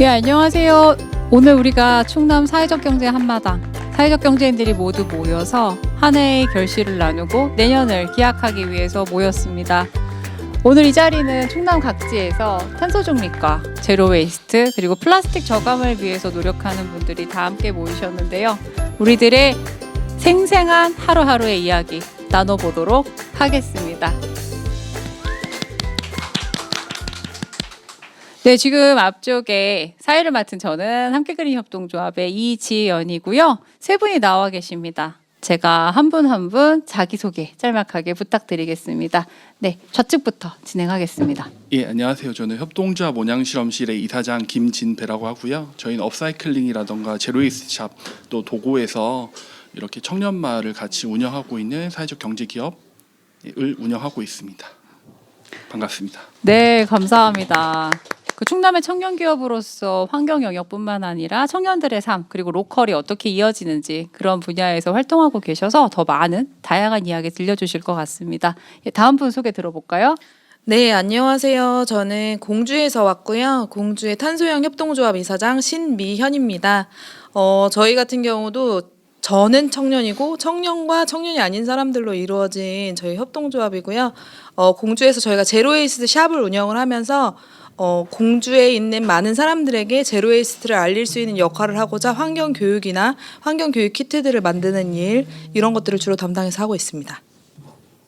안녕하세요. 오늘 우리가 충남 사회적 경제 한마당 사회적 경제인들이 모두 모여서 한 해의 결실을 나누고 내년을 기약하기 위해서 모였습니다. 오늘 이 자리는 충남 각지에서 탄소 중립과 제로 웨이스트 그리고 플라스틱 저감을 위해서 노력하는 분들이 다 함께 모이셨는데요. 우리들의 생생한 하루하루의 이야기 나눠보도록 하겠습니다. 네, 지금 앞쪽에 사회를 맡은 저는 함께그린 협동조합의 이지연이고요. 세 분이 나와 계십니다. 제가 한 분 한 분 자기소개 짤막하게 부탁드리겠습니다. 네, 좌측부터 진행하겠습니다. 예, 안녕하세요. 저는 협동조합 온양실험실의 이사장 김진배라고 하고요. 저희는 업사이클링이라던가 제로웨이스트 샵 또 도고에서 이렇게 청년마을을 같이 운영하고 있는 사회적 경제기업을 운영하고 있습니다. 반갑습니다. 네, 감사합니다. 그 충남의 청년 기업으로서 환경 영역뿐만 아니라 청년들의 삶 그리고 로컬이 어떻게 이어지는지 그런 분야에서 활동하고 계셔서 더 많은 다양한 이야기 들려주실 것 같습니다. 다음 분 소개 들어볼까요? 네, 안녕하세요. 저는 공주에서 왔고요. 공주의 탄소형 협동조합 이사장 신미현입니다. 저희 같은 경우도 저는 청년이고 청년과 청년이 아닌 사람들로 이루어진 저희 협동조합이고요. 공주에서 저희가 제로웨이스트 샵을 운영을 하면서 공주에 있는 많은 사람들에게 제로웨이스트를 알릴 수 있는 역할을 하고자 환경교육이나 환경교육 키트들을 만드는 일 이런 것들을 주로 담당해서 하고 있습니다.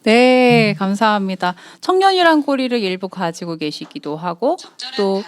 네, 감사합니다. 청년이란 꼬리를 일부 가지고 계시기도 하고 또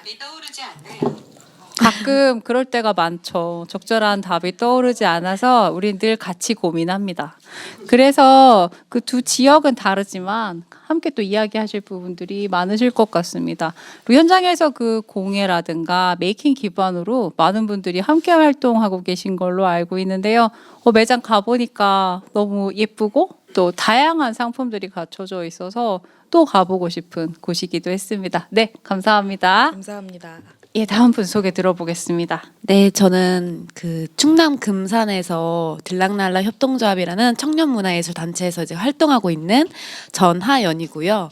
가끔 그럴 때가 많죠. 적절한 답이 떠오르지 않아서 우린 늘 같이 고민합니다. 그래서 그 두 지역은 다르지만 함께 또 이야기하실 부분들이 많으실 것 같습니다. 그리고 현장에서 그 공예라든가 메이킹 기반으로 많은 분들이 함께 활동하고 계신 걸로 알고 있는데요. 매장 가보니까 너무 예쁘고 또 다양한 상품들이 갖춰져 있어서 또 가보고 싶은 곳이기도 했습니다. 네, 감사합니다. 감사합니다. 예, 다음 분 소개 들어보겠습니다. 네, 저는 그 충남 금산에서 들락날락 협동조합이라는 청년문화예술 단체에서 이제 활동하고 있는 전하연이고요.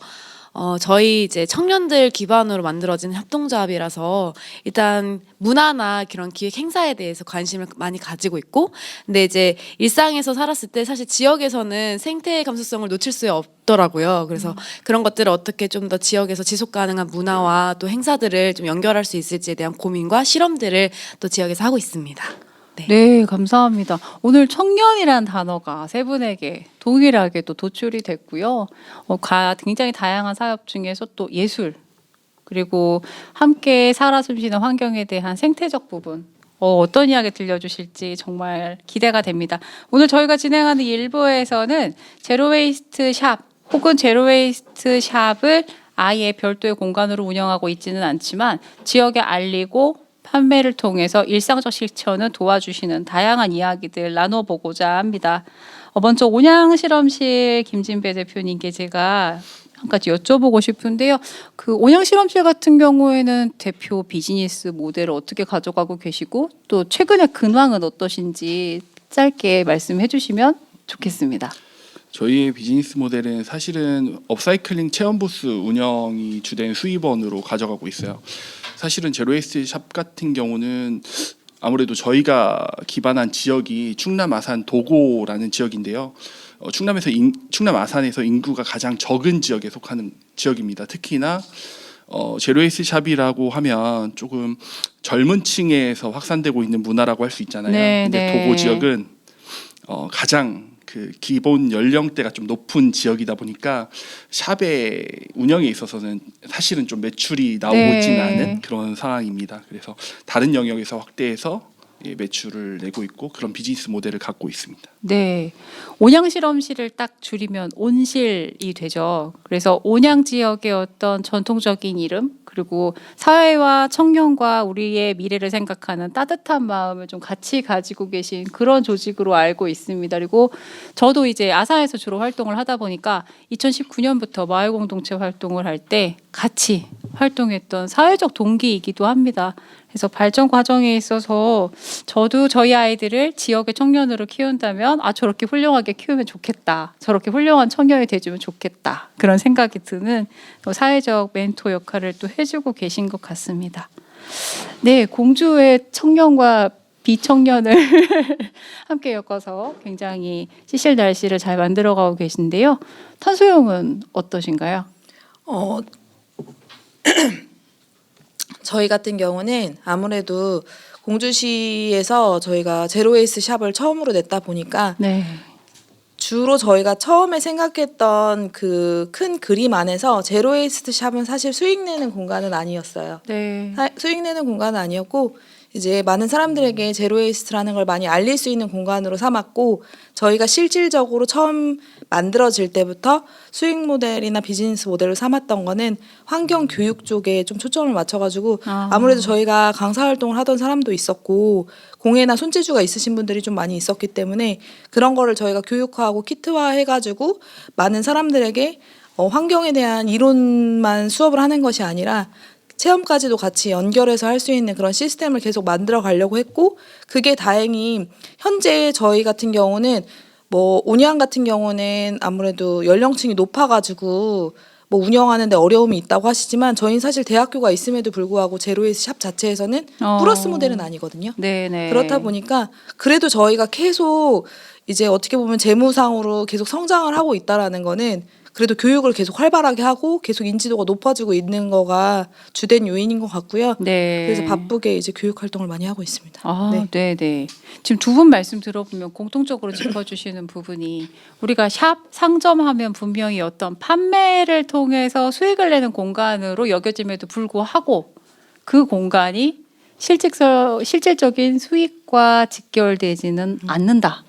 저희 이제 청년들 기반으로 만들어진 협동조합이라서 일단 문화나 그런 기획 행사에 대해서 관심을 많이 가지고 있고, 근데 이제 일상에서 살았을 때 사실 지역에서는 생태 감수성을 놓칠 수 없더라고요. 그래서 그런 것들을 어떻게 좀 더 지역에서 지속 가능한 문화와 또 행사들을 좀 연결할 수 있을지에 대한 고민과 실험들을 또 지역에서 하고 있습니다. 네, 감사합니다. 오늘 청년이란 단어가 세 분에게 동일하게 또 도출이 됐고요. 굉장히 다양한 사업 중에서 또 예술 그리고 함께 살아 숨쉬는 환경에 대한 생태적 부분 어떤 이야기 들려주실지 정말 기대가 됩니다. 오늘 저희가 진행하는 1부에서는 제로웨이스트 샵 혹은 제로웨이스트 샵을 아예 별도의 공간으로 운영하고 있지는 않지만 지역에 알리고 판매를 통해서 일상적 실천을 도와주시는 다양한 이야기들 나눠보고자 합니다. 먼저 온양실험실 김진배 대표님께 제가 한 가지 여쭤보고 싶은데요. 그 온양실험실 같은 경우에는 대표 비즈니스 모델을 어떻게 가져가고 계시고 또 최근의 근황은 어떠신지 짧게 말씀해 주시면 좋겠습니다. 저희의 비즈니스 모델은 사실은 업사이클링 체험부스 운영이 주된 수입원으로 가져가고 있어요. 사실은 제로웨이스트 샵 같은 경우는 아무래도 저희가 기반한 지역이 충남 아산 도고라는 지역인데요. 충남 아산에서 인구가 가장 적은 지역에 속하는 지역입니다. 특히나 제로웨이스트 샵이라고 하면 조금 젊은 층에서 확산되고 있는 문화라고 할 수 있잖아요. 네, 근데 네. 도고 지역은 가장 그 기본 연령대가 좀 높은 지역이다 보니까 샵의 운영에 있어서는 사실은 좀 매출이 나오고 네. 있지는 않은 그런 상황입니다. 그래서 다른 영역에서 확대해서 매출을 내고 있고 그런 비즈니스 모델을 갖고 있습니다. 네, 온양실험실을 딱 줄이면 온실이 되죠. 그래서 온양 지역의 어떤 전통적인 이름 그리고 사회와 청년과 우리의 미래를 생각하는 따뜻한 마음을 좀 같이 가지고 계신 그런 조직으로 알고 있습니다. 그리고 저도 이제 아산에서 주로 활동을 하다 보니까 2019년부터 마을공동체 활동을 할 때 같이 활동했던 사회적 동기이기도 합니다. 그래서 발전 과정에 있어서 저도 저희 아이들을 지역의 청년으로 키운다면 저렇게 훌륭하게 키우면 좋겠다. 저렇게 훌륭한 청년이 돼주면 좋겠다. 그런 생각이 드는 사회적 멘토 역할을 또 해주고 계신 것 같습니다. 네, 공주의 청년과 비청년을 함께 엮어서 굉장히 시실날씨를 잘 만들어가고 계신데요. 탄소형은 어떠신가요? 어, 저희 같은 경우는 아무래도 공주시에서 저희가 제로웨이스 샵을 처음으로 냈다 보니까 네. 주로 저희가 처음에 생각했던 그 큰 그림 안에서 제로웨이스트 샵은 사실 수익 내는 공간은 아니었어요. 네. 수익 내는 공간은 아니었고 이제 많은 사람들에게 제로웨이스트라는 걸 많이 알릴 수 있는 공간으로 삼았고 저희가 실질적으로 처음 만들어질 때부터 수익 모델이나 비즈니스 모델로 삼았던 거는 환경 교육 쪽에 좀 초점을 맞춰가지고 아무래도 저희가 강사 활동을 하던 사람도 있었고 공예나 손재주가 있으신 분들이 좀 많이 있었기 때문에 그런 거를 저희가 교육화하고 키트화 해가지고 많은 사람들에게 환경에 대한 이론만 수업을 하는 것이 아니라 체험까지도 같이 연결해서 할 수 있는 그런 시스템을 계속 만들어 가려고 했고 그게 다행히 현재 저희 같은 경우는 뭐 온양 같은 경우는 아무래도 연령층이 높아가지고 뭐 운영하는데 어려움이 있다고 하시지만 저희는 사실 대학교가 있음에도 불구하고 제로웨이스 샵 자체에서는 플러스 모델은 아니거든요. 네네. 그렇다 보니까 그래도 저희가 계속 이제 어떻게 보면 재무상으로 계속 성장을 하고 있다라는 거는 그래도 교육을 계속 활발하게 하고 계속 인지도가 높아지고 있는 거가 주된 요인인 것 같고요. 네. 그래서 바쁘게 이제 교육 활동을 많이 하고 있습니다. 아, 네, 네. 지금 두 분 말씀 들어보면 공통적으로 짚어주시는 부분이 우리가 샵 상점하면 분명히 어떤 판매를 통해서 수익을 내는 공간으로 여겨짐에도 불구하고 그 공간이 실질적인 수익과 직결되지는 않는다.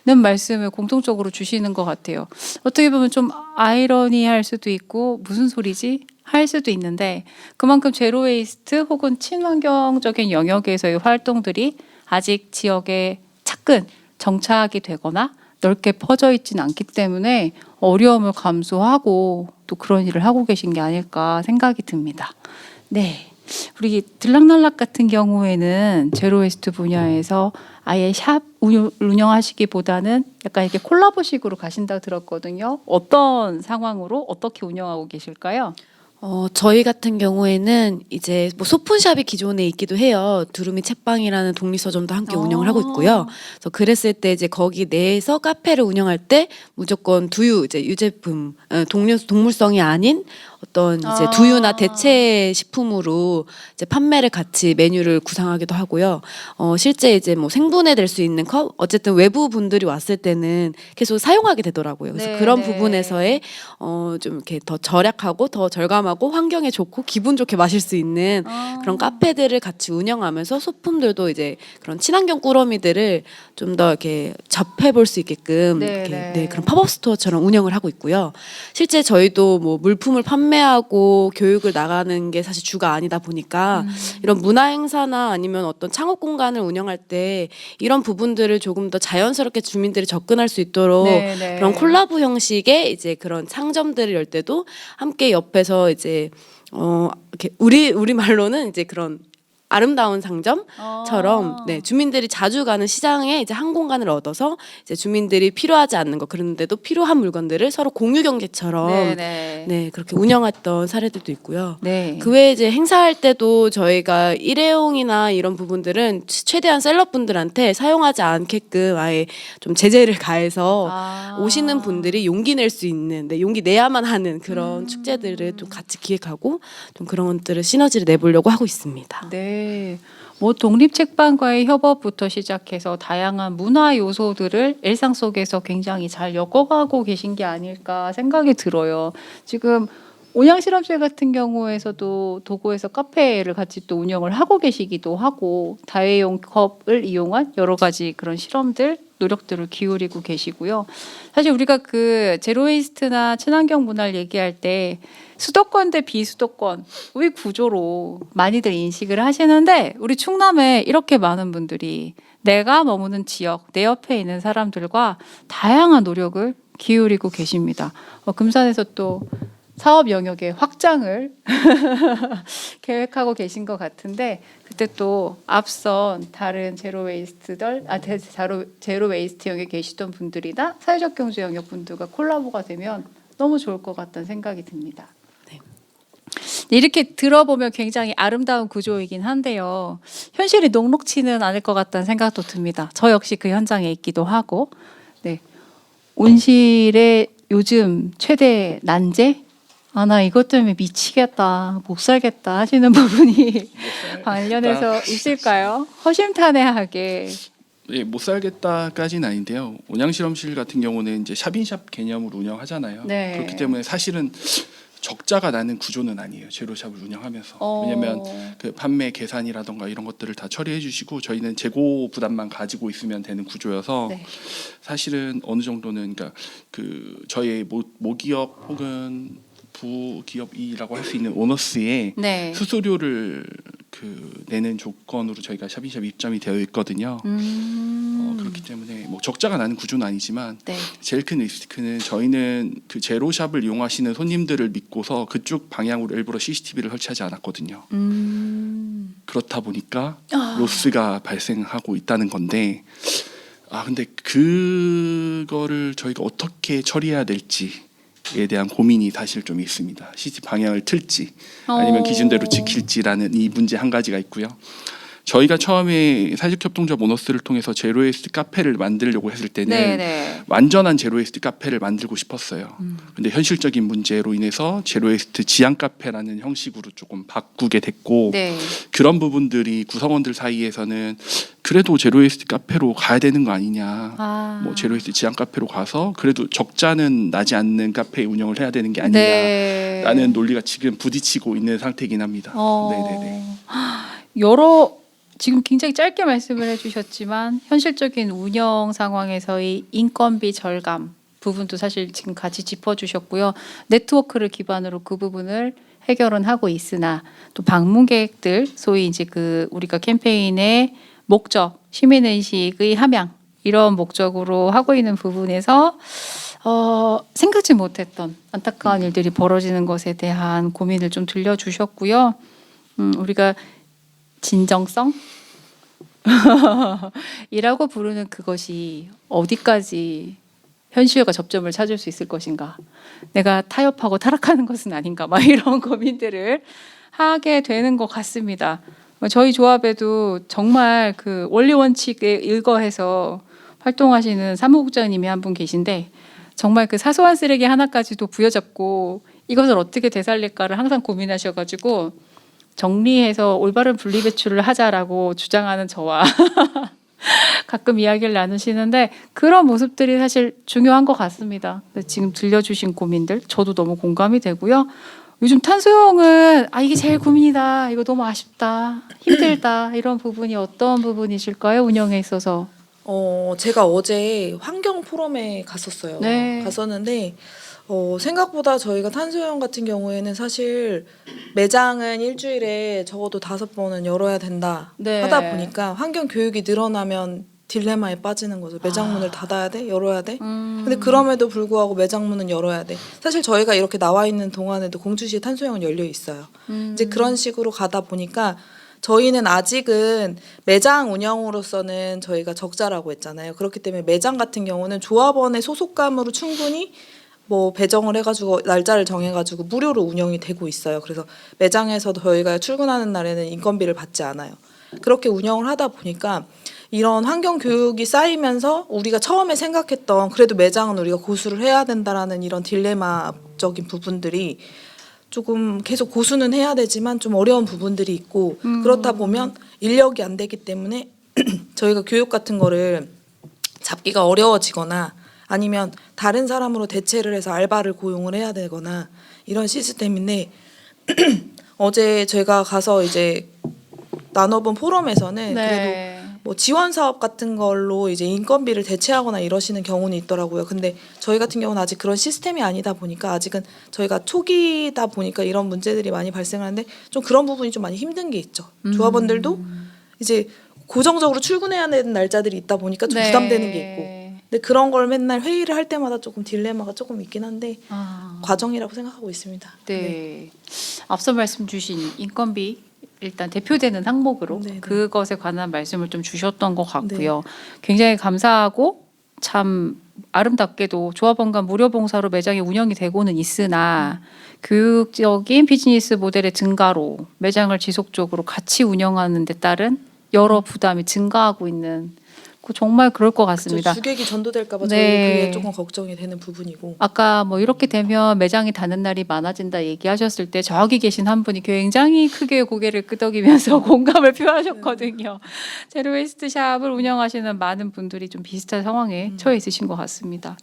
는 말씀을 공통적으로 주시는 것 같아요. 어떻게 보면 좀 아이러니할 수도 있고 무슨 소리지? 할 수도 있는데 그만큼 제로웨이스트 혹은 친환경적인 영역에서의 활동들이 아직 지역에 차근 정착이 되거나 넓게 퍼져 있지는 않기 때문에 어려움을 감수하고 또 그런 일을 하고 계신 게 아닐까 생각이 듭니다. 네. 우리 들락날락 같은 경우에는 제로웨이스트 분야에서 아예 샵 운영하시기보다는 약간 이렇게 콜라보식으로 가신다고 들었거든요. 어떤 상황으로 어떻게 운영하고 계실까요? 저희 같은 경우에는 이제 뭐 소품샵이 기존에 있기도 해요. 두루미 책방이라는 독립서점도 함께 운영을 하고 있고요. 그래서 그랬을 때 이제 거기 내에서 카페를 운영할 때 무조건 두유 이제 유제품, 동물성이 아닌 어떤 이제 두유나 대체 식품으로 이제 판매를 같이 메뉴를 구상하기도 하고요. 실제 이제 뭐 생분해될 수 있는 컵, 어쨌든 외부 분들이 왔을 때는 계속 사용하게 되더라고요. 그래서 네, 그런 네. 부분에서의 좀 이렇게 더 절약하고 더 절감하고 환경에 좋고 기분 좋게 마실 수 있는 그런 카페들을 같이 운영하면서 소품들도 이제 그런 친환경 꾸러미들을 좀 더 이렇게 접해볼 수 있게끔 네, 이렇게 네. 그런 팝업 스토어처럼 운영을 하고 있고요. 실제 저희도 뭐 물품을 판매하고 교육을 나가는 게 사실 주가 아니다 보니까 이런 문화 행사나 아니면 어떤 창업 공간을 운영할 때 이런 부분들을 조금 더 자연스럽게 주민들이 접근할 수 있도록 네, 네. 그런 콜라보 형식의 이제 그런 상점들을 열 때도 함께 옆에서 이제 이렇게 우리 말로는 이제 그런 아름다운 상점처럼 네, 주민들이 자주 가는 시장에 이제 한 공간을 얻어서 이제 주민들이 필요하지 않는 거 그런데도 필요한 물건들을 서로 공유 경제처럼 네네. 네, 그렇게 운영했던 사례들도 있고요. 네. 그 외에 이제 행사할 때도 저희가 일회용이나 이런 부분들은 최대한 셀럽분들한테 사용하지 않게끔 아예 좀 제재를 가해서 오시는 분들이 용기 낼 수 있는, 네, 용기 내야만 하는 그런 축제들을 좀 같이 기획하고 좀 그런 것들을 시너지를 내보려고 하고 있습니다. 네. 뭐 독립책방과의 협업부터 시작해서 다양한 문화 요소들을 일상 속에서 굉장히 잘 엮어가고 계신 게 아닐까 생각이 들어요. 지금 온양실험실 같은 경우에서도 도고에서 카페를 같이 또 운영을 하고 계시기도 하고 다회용 컵을 이용한 여러 가지 그런 실험들 노력들을 기울이고 계시고요. 사실 우리가 그 제로웨이스트나 친환경 문화를 얘기할 때 수도권 대 비수도권의 구조로 많이들 인식을 하시는데 우리 충남에 이렇게 많은 분들이 내가 머무는 지역, 내 옆에 있는 사람들과 다양한 노력을 기울이고 계십니다. 금산에서 또 사업 영역의 확장을 계획하고 계신 것 같은데 그때 또 앞선 다른 제로웨이스트들, 제로웨이스트 영역에 계시던 분들이나 사회적 경제 영역 분들과 콜라보가 되면 너무 좋을 것 같다는 생각이 듭니다. 이렇게 들어보면 굉장히 아름다운 구조이긴 한데요. 현실이 녹록치는 않을 것 같다는 생각도 듭니다. 저 역시 그 현장에 있기도 하고. 네. 온실의 요즘 최대 난제? 아, 나 이것 때문에 미치겠다, 못 살겠다 하시는 부분이 관련해서 있을까요? 허심탄회하게. 예, 못 살겠다까지는 아닌데요. 온양 실험실 같은 경우는 이제 샵인샵 개념으로 운영하잖아요. 네. 그렇기 때문에 사실은 적자가 나는 구조는 아니에요. 제로샵을 운영하면서. 왜냐하면 그 판매 계산이라던가 이런 것들을 다 처리해 주시고 저희는 재고 부담만 가지고 있으면 되는 구조여서 네. 사실은 어느 정도는 그러니까 그 저희 모기업 혹은 부기업이라고 할 수 있는 오너스의 네. 수수료를 그 내는 조건으로 저희가 샵인샵 입점이 되어 있거든요. 그렇기 때문에 뭐 적자가 나는 구조는 아니지만 네. 제일 큰 리스크는 저희는 그 제로샵을 이용하시는 손님들을 믿고서 그쪽 방향으로 일부러 CCTV를 설치하지 않았거든요. 그렇다 보니까 로스가 발생하고 있다는 건데 근데 그거를 저희가 어떻게 처리해야 될지에 대한 고민이 사실 좀 있습니다. CCTV 방향을 틀지 아니면 기준대로 지킬지라는 이 문제 한 가지가 있고요. 저희가 처음에 사직협동조합 오너스를 통해서 제로웨이스트 카페를 만들려고 했을 때는 네네. 완전한 제로웨이스트 카페를 만들고 싶었어요. 근데 현실적인 문제로 인해서 제로웨이스트 지향 카페라는 형식으로 조금 바꾸게 됐고 네. 그런 부분들이 구성원들 사이에서는 그래도 제로웨이스트 카페로 가야 되는 거 아니냐. 뭐 제로웨이스트 지향 카페로 가서 그래도 적자는 나지 않는 카페 운영을 해야 되는 게 아니냐라는 네. 논리가 지금 부딪히고 있는 상태이긴 합니다. 네네네. 여러 지금 굉장히 짧게 말씀을 해주셨지만 현실적인 운영 상황에서의 인건비 절감 부분도 사실 지금 같이 짚어주셨고요. 네트워크를 기반으로 그 부분을 해결은 하고 있으나 또 방문객들 소위 이제 그 우리가 캠페인의 목적 시민의식의 함양 이런 목적으로 하고 있는 부분에서 생각지 못했던 안타까운 일들이 벌어지는 것에 대한 고민을 좀 들려주셨고요. 우리가 진정성 이라고 부르는 그것이 어디까지 현실과 접점을 찾을 수 있을 것인가? 내가 타협하고 타락하는 것은 아닌가? 막 이런 고민들을 하게 되는 것 같습니다. 저희 조합에도 정말 그 원리 원칙에 일거해서 활동하시는 사무국장님이 한 분 계신데 정말 그 사소한 쓰레기 하나까지도 부여잡고 이것을 어떻게 되살릴까를 항상 고민하셔가지고 정리해서 올바른 분리배출을 하자라고 주장하는 저와 가끔 이야기를 나누시는데 그런 모습들이 사실 중요한 것 같습니다. 지금 들려주신 고민들 저도 너무 공감이 되고요. 요즘 탄소형은 이게 제일 고민이다. 이거 너무 아쉽다. 힘들다. 이런 부분이 어떤 부분이실까요? 운영에 있어서. 제가 어제 환경 포럼에 갔었어요. 네. 갔었는데 생각보다 저희가 탄소형 같은 경우에는 사실 매장은 일주일에 적어도 5번은 열어야 된다 네. 하다 보니까 환경 교육이 늘어나면 딜레마에 빠지는 거죠. 매장 문을 닫아야 돼? 열어야 돼? 근데 그럼에도 불구하고 매장 문은 열어야 돼. 사실 저희가 이렇게 나와 있는 동안에도 공주시에 탄소형은 열려 있어요. 이제 그런 식으로 가다 보니까 저희는 아직은 매장 운영으로서는 저희가 적자라고 했잖아요. 그렇기 때문에 매장 같은 경우는 조합원의 소속감으로 충분히 뭐 배정을 해가지고 날짜를 정해가지고 무료로 운영이 되고 있어요. 그래서 매장에서도 저희가 출근하는 날에는 인건비를 받지 않아요. 그렇게 운영을 하다 보니까 이런 환경 교육이 쌓이면서 우리가 처음에 생각했던 그래도 매장은 우리가 고수를 해야 된다라는 이런 딜레마적인 부분들이 조금 계속 고수는 해야 되지만 좀 어려운 부분들이 있고 그렇다 보면 인력이 안 되기 때문에 저희가 교육 같은 거를 잡기가 어려워지거나 아니면 다른 사람으로 대체를 해서 알바를 고용을 해야 되거나 이런 시스템인데 어제 제가 가서 이제 나눠본 포럼에서는 그래도 뭐 지원 사업 같은 걸로 이제 인건비를 대체하거나 이러시는 경우는 있더라고요. 근데 저희 같은 경우는 아직 그런 시스템이 아니다 보니까 아직은 저희가 초기다 보니까 이런 문제들이 많이 발생하는데 좀 그런 부분이 좀 많이 힘든 게 있죠. 조합원들도 이제 고정적으로 출근해야 되는 날짜들이 있다 보니까 좀 부담되는 게 있고. 근데 그런 걸 맨날 회의를 할 때마다 조금 딜레마가 조금 있긴 한데 과정이라고 생각하고 있습니다. 네. 앞서 말씀 주신 인건비 일단 대표되는 항목으로 네네. 그것에 관한 말씀을 좀 주셨던 것 같고요. 굉장히 감사하고 참 아름답게도 조합원 간 무료 봉사로 매장이 운영이 되고는 있으나 교육적인 비즈니스 모델의 증가로 매장을 지속적으로 같이 운영하는 데 따른 여러 부담이 증가하고 있는 정말 그럴 것 같습니다. 주객이 전도될까봐 네. 저희 그게 조금 걱정이 되는 부분이고. 아까 뭐 이렇게 되면 매장이 닫는 날이 많아진다 얘기하셨을 때 저기 계신 한 분이 굉장히 크게 고개를 끄덕이면서 공감을 표하셨거든요. 제로웨이스트 샵을 운영하시는 많은 분들이 좀 비슷한 상황에 처해 있으신 것 같습니다.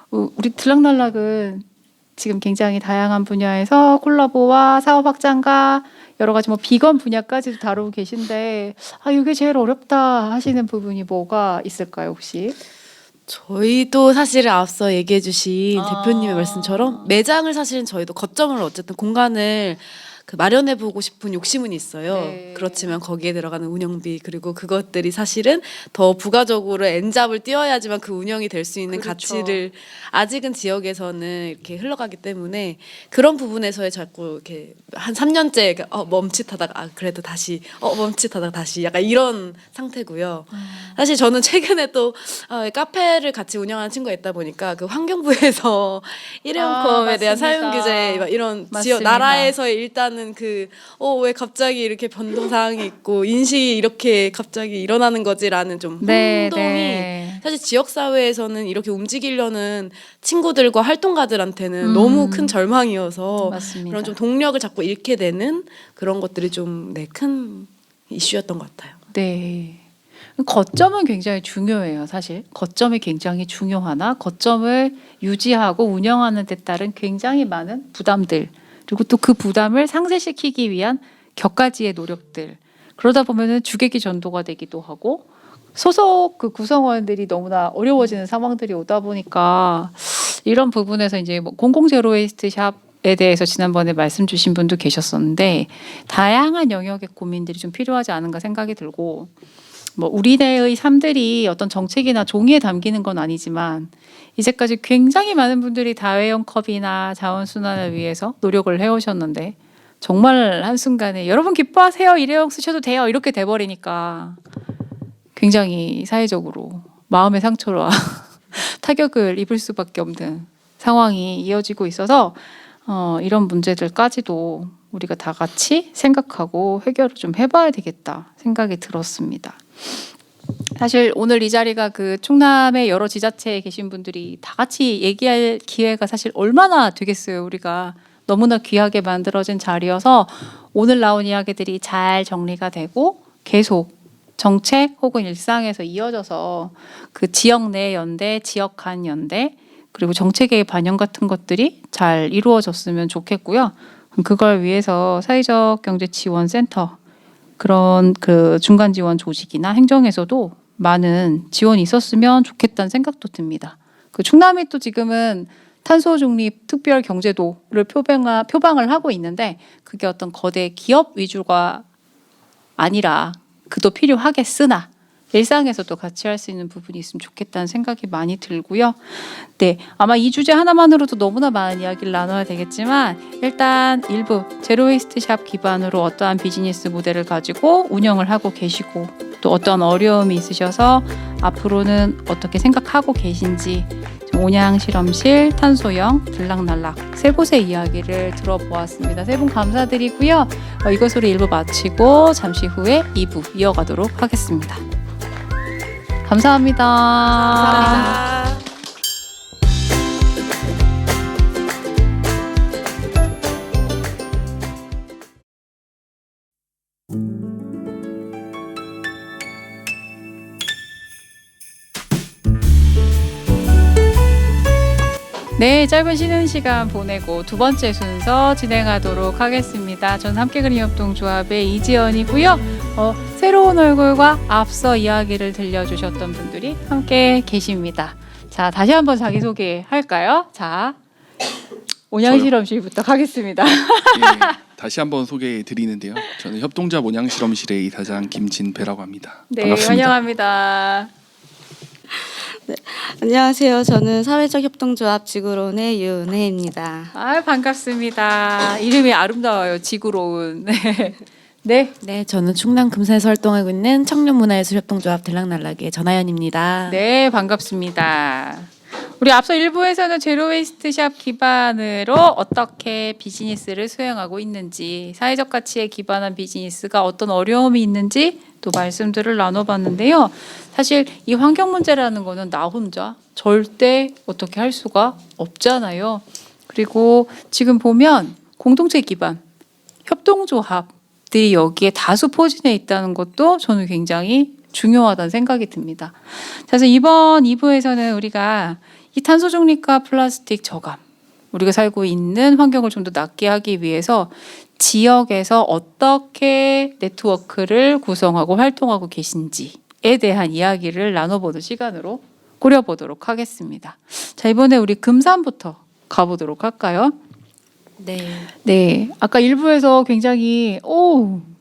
우리 들락날락은 지금 굉장히 다양한 분야에서 콜라보와 사업 확장과 여러 가지 뭐 비건 분야까지도 다루고 계신데 이게 제일 어렵다 하시는 부분이 뭐가 있을까요 혹시? 저희도 사실은 앞서 얘기해주신 아. 대표님의 말씀처럼 매장을 사실은 저희도 거점을 어쨌든 공간을 마련해보고 싶은 욕심은 있어요. 네. 그렇지만 거기에 들어가는 운영비 그리고 그것들이 사실은 더 부가적으로 엔잡을 띄워야지만 그 운영이 될 수 있는 그렇죠. 가치를 아직은 지역에서는 이렇게 흘러가기 때문에 그런 부분에서의 자꾸 이렇게 한 3년째 멈칫하다가 그래도 다시 멈칫하다가 다시 약간 이런 상태고요. 사실 저는 최근에 또 카페를 같이 운영하는 친구가 있다 보니까 그 환경부에서 일회용컵에 대한 사용 맞습니다. 규제 막 이런 지역 맞습니다. 나라에서의 일단은 왜 갑자기 이렇게 변동 사항이 있고 인식이 이렇게 갑자기 일어나는 거지라는 좀 혼동이 사실 지역 사회에서는 이렇게 움직이려는 친구들과 활동가들한테는 너무 큰 절망이어서 맞습니다. 그런 좀 동력을 자꾸 잃게 되는 그런 것들이 좀 큰 이슈였던 것 같아요. 네. 거점은 굉장히 중요해요, 사실. 거점이 굉장히 중요하나 거점을 유지하고 운영하는 데 따른 굉장히 많은 부담들 그리고 또 그 부담을 상쇄시키기 위한 격가지의 노력들 그러다 보면은 주객이 전도가 되기도 하고 소속 그 구성원들이 너무나 어려워지는 상황들이 오다 보니까 이런 부분에서 이제 뭐 공공 제로 웨이스트 샵에 대해서 지난번에 말씀 주신 분도 계셨었는데 다양한 영역의 고민들이 좀 필요하지 않은가 생각이 들고 뭐 우리네의 삶들이 어떤 정책이나 종이에 담기는 건 아니지만 이제까지 굉장히 많은 분들이 다회용 컵이나 자원순환을 위해서 노력을 해오셨는데 정말 한순간에 여러분 기뻐하세요 일회용 쓰셔도 돼요 이렇게 돼버리니까 굉장히 사회적으로 마음의 상처와 타격을 입을 수밖에 없는 상황이 이어지고 있어서 이런 문제들까지도 우리가 다 같이 생각하고 해결을 좀 해봐야 되겠다 생각이 들었습니다. 사실 오늘 이 자리가 그 충남의 여러 지자체에 계신 분들이 다 같이 얘기할 기회가 사실 얼마나 되겠어요. 우리가 너무나 귀하게 만들어진 자리여서 오늘 나온 이야기들이 잘 정리가 되고 계속 정책 혹은 일상에서 이어져서 그 지역 내 연대, 지역 간 연대 그리고 정책의 반영 같은 것들이 잘 이루어졌으면 좋겠고요. 그걸 위해서 사회적 경제 지원 센터 그런 그 중간 지원 조직이나 행정에서도 많은 지원이 있었으면 좋겠다는 생각도 듭니다. 그 충남이 또 지금은 탄소 중립 특별 경제도를 표방을 하고 있는데 그게 어떤 거대 기업 위주가 아니라 그도 필요하겠으나 일상에서도 같이 할 수 있는 부분이 있으면 좋겠다는 생각이 많이 들고요. 네, 아마 이 주제 하나만으로도 너무나 많은 이야기를 나눠야 되겠지만 일단 일부 제로웨이스트 샵 기반으로 어떠한 비즈니스 모델을 가지고 운영을 하고 계시고 또 어떤 어려움이 있으셔서 앞으로는 어떻게 생각하고 계신지 온양 실험실, 탄소형, 들락날락 세 곳의 이야기를 들어보았습니다. 세 분 감사드리고요. 이것으로 1부 마치고 잠시 후에 2부 이어가도록 하겠습니다. 감사합니다. 감사합니다. 네, 짧은 쉬는 시간 보내고 두 번째 순서 진행하도록 하겠습니다. 전 함께 그림 협동조합의 이지연이고요. 새로운 얼굴과 앞서 이야기를 들려주셨던 분들이 함께 계십니다. 자, 다시 한번 자기소개 할까요? 자, 온양실험실부터 가겠습니다. 예, 다시 한번 소개해 드리는데요. 저는 협동조합 온양실험실의 이사장 김진배라고 합니다. 네, 반갑습니다. 환영합니다. 안녕하세요. 저는 사회적 협동조합 지구론의 유은혜입니다. 반갑습니다. 이름이 아름다워요. 지구로운. 네. 네. 네, 저는 충남 금산에서 활동하고 있는 청년문화예술협동조합 들락날락의 전하연입니다. 네, 반갑습니다. 우리 앞서 1부에서는 제로웨이스트샵 기반으로 어떻게 비즈니스를 수행하고 있는지, 사회적 가치에 기반한 비즈니스가 어떤 어려움이 있는지 또 말씀들을 나눠봤는데요. 사실 이 환경 문제라는 거는 나 혼자 절대 어떻게 할 수가 없잖아요. 그리고 지금 보면 공동체 기반, 협동조합들이 여기에 다수 포진해 있다는 것도 저는 굉장히 중요하다는 생각이 듭니다. 그래서 이번 2부에서는 우리가 이 탄소 중립과 플라스틱 저감, 우리가 살고 있는 환경을 좀 더 낫게 하기 위해서 지역에서 어떻게 네트워크를 구성하고 활동하고 계신지에 대한 이야기를 나눠보는 시간으로 꾸려보도록 하겠습니다. 자, 이번에 우리 금산부터 가보도록 할까요? 네. 네, 아까 일부에서 굉장히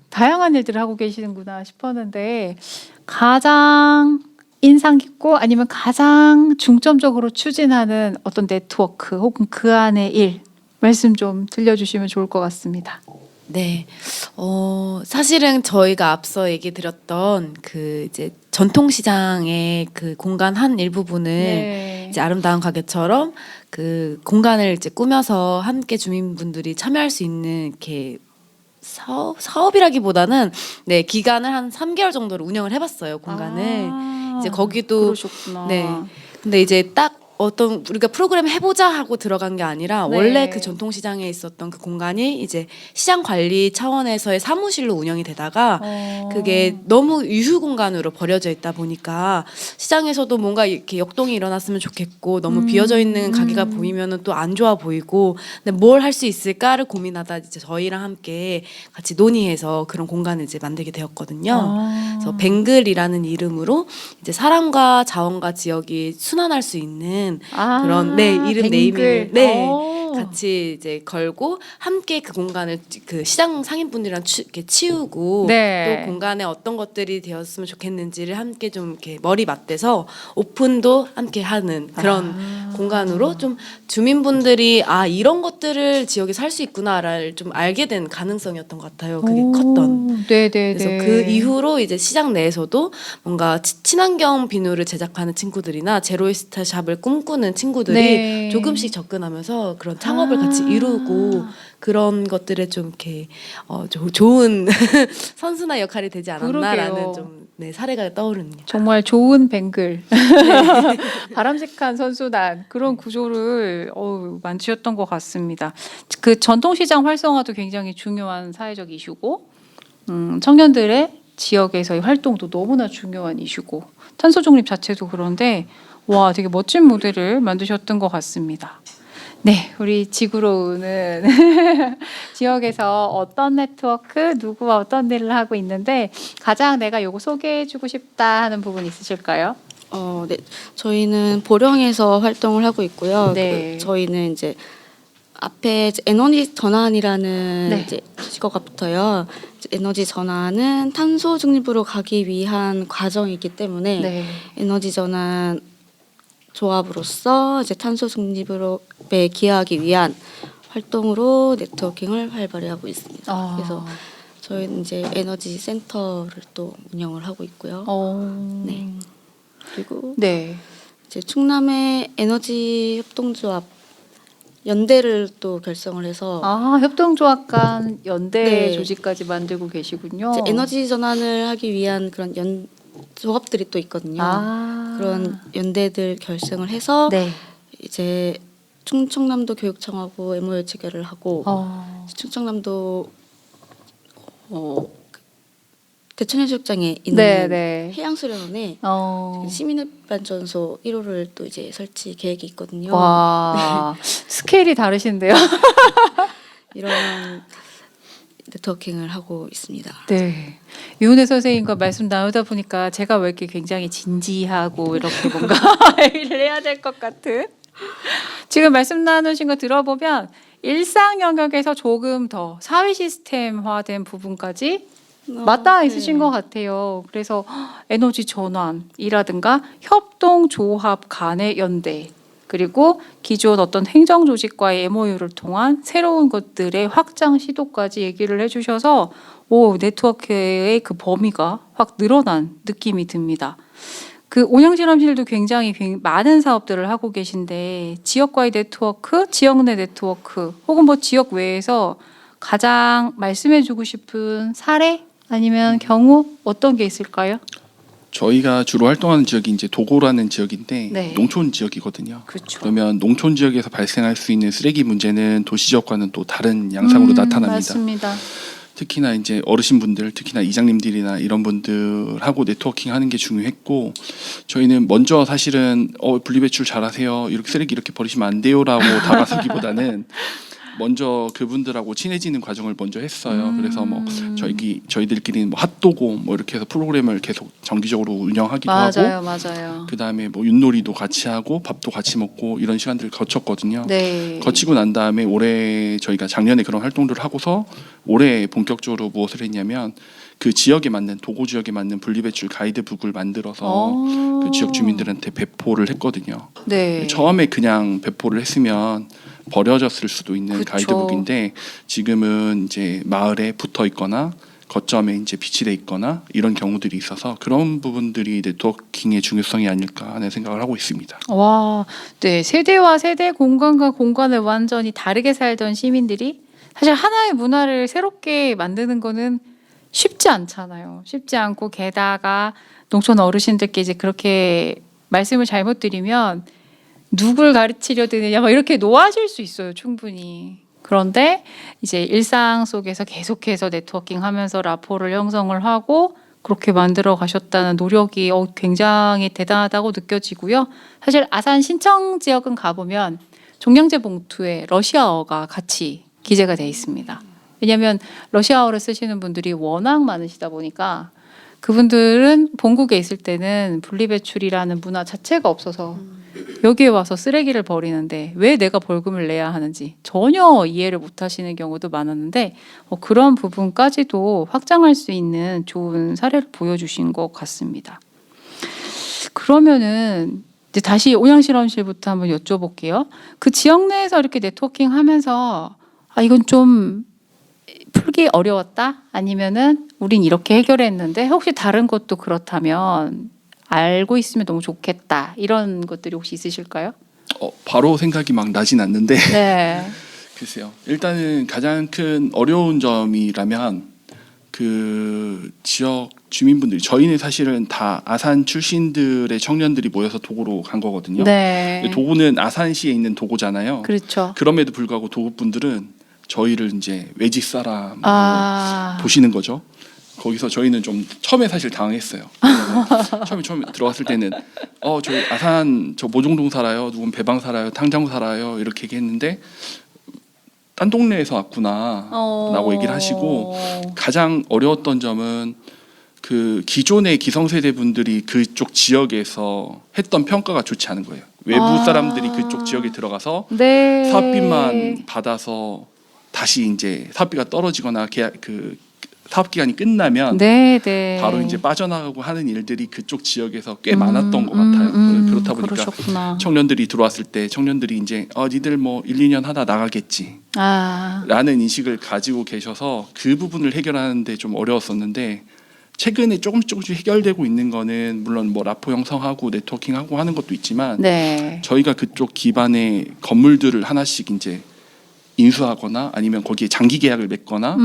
다양한 일들을 하고 계시는구나 싶었는데 가장 인상 깊고 아니면 가장 중점적으로 추진하는 어떤 네트워크 혹은 그 안의 일 말씀 좀 들려주시면 좋을 것 같습니다. 네. 사실은 저희가 앞서 얘기 드렸던 그 이제 전통시장의 그 공간 한 일부분을 네. 이제 아름다운 가게처럼 그 공간을 이제 꾸며서 함께 주민분들이 참여할 수 있는 이렇게 사업이라기보다는 네, 기간을 한 3개월 정도를 운영을 해봤어요, 공간을. 이제 거기도 그러셨구나. 네. 근데 이제 딱 어떤 우리가 프로그램 해보자 하고 들어간 게 아니라 네. 원래 그 전통시장에 있었던 그 공간이 이제 시장 관리 차원에서의 사무실로 운영이 되다가 그게 너무 유휴 공간으로 버려져 있다 보니까 시장에서도 뭔가 이렇게 역동이 일어났으면 좋겠고 너무 비어져 있는 가게가 보이면은 또 안 좋아 보이고 근데 뭘 할 수 있을까를 고민하다 이제 저희랑 함께 같이 논의해서 그런 공간을 이제 만들게 되었거든요. 그래서 뱅글이라는 이름으로 이제 사람과 자원과 지역이 순환할 수 있는 그런 이름 뱅글. 네이밍을 같이 이제 걸고 함께 그 공간을 그 시장 상인분들이랑 이렇게 치우고 네. 또 공간에 어떤 것들이 되었으면 좋겠는지를 함께 좀 이렇게 머리 맞대서 오픈도 함께 하는 그런 공간으로 좀 주민분들이 이런 것들을 지역에 살 수 있구나를 좀 알게 된 가능성이었던 것 같아요. 그게 컸던. 네네네. 그래서 그 이후로 이제 시장 내에서도 뭔가 친환경 비누를 제작하는 친구들이나 제로웨이스트 샵을 꿈꾸는 친구들이 네. 조금씩 접근하면서 그런 창업을 같이 이루고 그런 것들에 좀 이렇게 좋은 선순환 역할이 되지 않았나라는 그러게요. 좀 사례가 떠오릅니다. 정말 좋은 뱅글, 바람직한 선순환 그런 구조를 만드셨던 것 같습니다. 그 전통시장 활성화도 굉장히 중요한 사회적 이슈고 청년들의 지역에서의 활동도 너무나 중요한 이슈고 탄소 중립 자체도 그런데 와 되게 멋진 모델을 만드셨던 것 같습니다. 네, 우리 지구로우는 지역에서 어떤 네트워크, 누구와 어떤 일을 하고 있는데 가장 내가 요거 소개해주고 싶다 하는 부분 있으실까요? 네. 저희는 보령에서 활동을 하고 있고요. 네. 저희는 이제 앞에 이제 에너지 전환이라는 네. 이제 직어가 붙어요. 이제 에너지 전환은 탄소 중립으로 가기 위한 과정이기 때문에 네. 에너지 전환 조합으로서 이제 탄소 중립에 기여하기 위한 활동으로 네트워킹을 활발히 하고 있습니다. 그래서 저희는 이제 에너지 센터를 또 운영을 하고 있고요. 네. 그리고 네. 이제 충남의 에너지 협동조합 연대를 또 결성을 해서 협동조합 간 연대 네. 조직까지 만들고 계시군요. 이제 에너지 전환을 하기 위한 그런 조합들이 또 있거든요. 그런 연대들 결성을 해서 네. 이제 충청남도 교육청하고 MOU 체결을 하고 충청남도 대천해수욕장에 있는 네. 해양수련원에 시민발전소 1호를 또 이제 설치 계획이 있거든요. 와 스케일이 다르신데요. 이런 네트워킹을 하고 있습니다. 네. 유은혜 선생님과 말씀 나누다 보니까 제가 왜 이렇게 굉장히 진지하고 이렇게 뭔가 얘기를 해야 될 것 같은 지금 말씀 나누신 거 들어보면 일상 영역에서 조금 더 사회 시스템화된 부분까지 맞닿아 있으신 것 같아요. 그래서 에너지 전환이라든가 협동조합 간의 연대 그리고 기존 어떤 행정 조직과의 MOU를 통한 새로운 것들의 확장 시도까지 얘기를 해주셔서 네트워크의 그 범위가 확 늘어난 느낌이 듭니다. 그 온양실험실도 굉장히 많은 사업들을 하고 계신데 지역과의 네트워크, 지역 내 네트워크 혹은 뭐 지역 외에서 가장 말씀해주고 싶은 사례 아니면 경우 어떤 게 있을까요? 저희가 주로 활동하는 지역이 이제 도고라는 지역인데 네. 농촌 지역이거든요. 그렇죠. 그러면 농촌 지역에서 발생할 수 있는 쓰레기 문제는 도시 지역과는 또 다른 양상으로 나타납니다. 맞습니다. 특히나 이제 어르신분들, 특히나 이장님들이나 이런 분들하고 네트워킹하는 게 중요했고, 저희는 먼저 사실은 분리배출 잘하세요, 이렇게 쓰레기 이렇게 버리시면 안 돼요라고 다가서기보다는 먼저 그분들하고 친해지는 과정을 먼저 했어요. 그래서 뭐 저희들끼리는 뭐 핫도고 뭐 이렇게 해서 프로그램을 계속 정기적으로 운영하기도 하고, 맞아요. 그 다음에 뭐 윷놀이도 같이 하고 밥도 같이 먹고 이런 시간들을 거쳤거든요. 네. 거치고 난 다음에 올해 저희가 작년에 그런 활동들을 하고서 올해 본격적으로 무엇을 했냐면 그 지역에 맞는 도고 지역에 맞는 분리배출 가이드북을 만들어서 그 지역 주민들한테 배포를 했거든요. 네. 처음에 그냥 배포를 했으면 버려졌을 수도 있는 그쵸. 가이드북인데 지금은 이제 마을에 붙어 있거나 거점에 이제 비치돼 있거나 이런 경우들이 있어서 그런 부분들이 네트워킹의 중요성이 아닐까 하는 생각을 하고 있습니다. 와, 네. 세대와 세대, 공간과 공간을 완전히 다르게 살던 시민들이 사실 하나의 문화를 새롭게 만드는 거는 쉽지 않잖아요. 쉽지 않고 게다가 농촌 어르신들께 이제 그렇게 말씀을 잘못 드리면 누굴 가르치려 드느냐 막 이렇게 노하실 수 있어요, 충분히. 그런데 이제 일상 속에서 계속해서 네트워킹하면서 라포를 형성을 하고 그렇게 만들어 가셨다는 노력이 굉장히 대단하다고 느껴지고요. 사실 아산 신청 지역은 가보면 종량제 봉투에 러시아어가 같이 기재가 돼 있습니다. 왜냐하면 러시아어를 쓰시는 분들이 워낙 많으시다 보니까 그분들은 본국에 있을 때는 분리배출이라는 문화 자체가 없어서 여기에 와서 쓰레기를 버리는데 왜 내가 벌금을 내야 하는지 전혀 이해를 못 하시는 경우도 많았는데 그런 부분까지도 확장할 수 있는 좋은 사례를 보여주신 것 같습니다. 그러면은 이제 다시 온양실험실부터 한번 여쭤볼게요. 그 지역 내에서 이렇게 네트워킹 하면서 이건 좀 풀기 어려웠다? 아니면은 우린 이렇게 해결했는데 혹시 다른 것도 그렇다면 알고 있으면 너무 좋겠다. 이런 것들이 혹시 있으실까요? 바로 생각이 막 나진 않는데 네. 글쎄요. 일단은 가장 큰 어려운 점이라면 그 지역 주민분들이 저희는 사실은 다 아산 출신들의 청년들이 모여서 도고로 간 거거든요. 네. 근데 도고는 아산시에 있는 도고잖아요. 그렇죠. 그럼에도 불구하고 도고 분들은 저희를 이제 외지 사람으로 보시는 거죠. 거기서 저희는 좀 처음에 사실 당황했어요. 처음에 들어왔을 때는 저희 아산 저 모종동 살아요, 누군 배방 살아요, 탕장 살아요 이렇게 얘기했는데 딴 동네에서 왔구나라고 얘기를 하시고 가장 어려웠던 점은 그 기존의 기성세대 분들이 그쪽 지역에서 했던 평가가 좋지 않은 거예요. 외부 사람들이 그쪽 지역에 들어가서 네. 사업비만 받아서 다시 이제 사업비가 떨어지거나 그 사업 기간이 끝나면 네. 바로 이제 빠져나가고 하는 일들이 그쪽 지역에서 꽤 많았던 것 같아요. 그렇다 보니까 그러셨구나. 청년들이 들어왔을 때 청년들이 이제 니들 뭐 1, 2년 하다 나가겠지 라는 인식을 가지고 계셔서 그 부분을 해결하는데 좀 어려웠었는데 최근에 조금씩 해결되고 있는 거는 물론 뭐 라포 형성하고 네트워킹하고 하는 것도 있지만 네. 저희가 그쪽 기반의 건물들을 하나씩 이제 인수하거나 아니면 거기에 장기 계약을 맺거나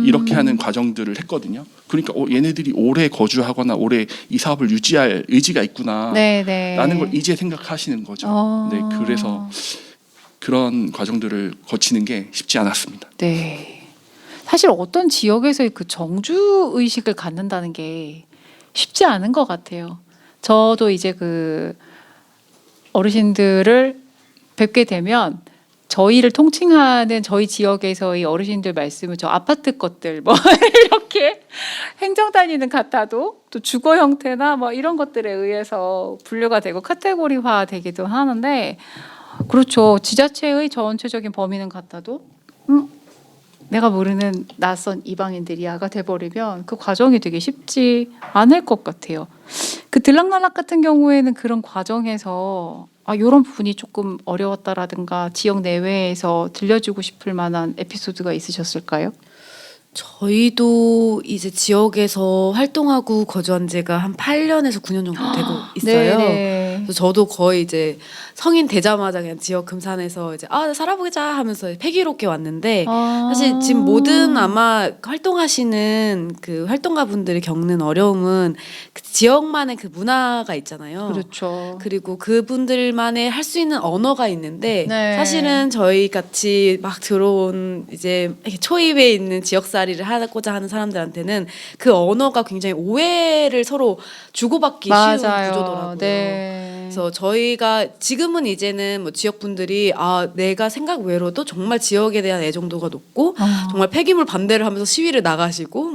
이렇게 하는 과정들을 했거든요. 그러니까 얘네들이 오래 거주하거나 오래 이 사업을 유지할 의지가 있구나 라는 걸 이제 생각하시는 거죠. 네, 그래서 그런 과정들을 거치는 게 쉽지 않았습니다. 네. 사실 어떤 지역에서의 그 정주 의식을 갖는다는 게 쉽지 않은 것 같아요. 저도 이제 그 어르신들을 뵙게 되면 저희를 통칭하는 저희 지역에서의 어르신들 말씀은 저 아파트 것들 뭐 이렇게 행정 다니는 같아도 또 주거 형태나 뭐 이런 것들에 의해서 분류가 되고 카테고리화 되기도 하는데 그렇죠. 지자체의 전체적인 범위는 같아도 내가 모르는 낯선 이방인들이야가 돼버리면 그 과정이 되게 쉽지 않을 것 같아요. 그 들락날락 같은 경우에는 그런 과정에서 이런 부분이 조금 어려웠다라든가 지역 내외에서 들려주고 싶을 만한 에피소드가 있으셨을까요? 저희도 이제 지역에서 활동하고 거주한 지가 한 8년에서 9년 정도 되고 있어요. 네. 그래서 저도 거의 이제 성인 되자마자 그냥 지역 금산에서 이제 나 살아보자 하면서 패기롭게 왔는데 사실 지금 모든 아마 활동하시는 그 활동가 분들이 겪는 어려움은 그 지역만의 그 문화가 있잖아요. 그렇죠. 그리고 그분들만의 할 수 있는 언어가 있는데 네. 사실은 저희 같이 막 들어온 이제 이렇게 초입에 있는 지역살이를 하고자 하는 사람들한테는 그 언어가 굉장히 오해를 서로 주고받기 쉬운 구조더라고요. 네. 그래서 저희가 지금은 이제는 뭐 지역분들이 내가 생각 외로도 정말 지역에 대한 애정도가 높고 정말 폐기물 반대를 하면서 시위를 나가시고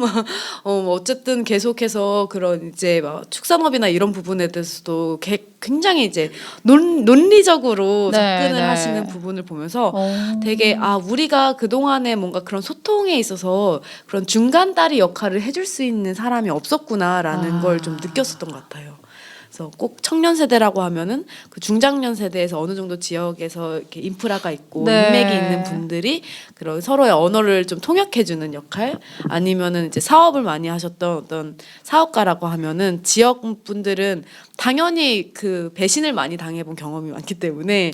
뭐 어쨌든 계속해서 그런 이제 막 축산업이나 이런 부분에 대해서도 굉장히 이제 논리적으로 네, 접근을 네. 하시는 부분을 보면서 어. 되게 우리가 그동안에 뭔가 그런 소통에 있어서 그런 중간다리 역할을 해줄 수 있는 사람이 없었구나라는 걸 좀 느꼈었던 것 같아요. 그래서 꼭 청년 세대라고 하면은 그 중장년 세대에서 어느 정도 지역에서 이렇게 인프라가 있고 네. 인맥이 있는 분들이 그런 서로의 언어를 좀 통역해주는 역할, 아니면은 이제 사업을 많이 하셨던 어떤 사업가라고 하면은 지역 분들은 당연히 그 배신을 많이 당해본 경험이 많기 때문에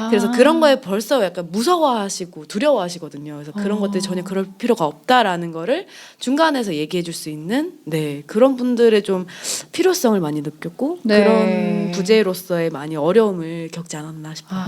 그래서 그런 거에 벌써 약간 무서워하시고 두려워하시거든요. 그래서 그런 것들이 전혀 그럴 필요가 없다라는 거를 중간에서 얘기해 줄 수 있는 그런 분들의 좀 필요성을 많이 느꼈고 네. 그런 부재로서의 많이 어려움을 겪지 않았나 싶어요.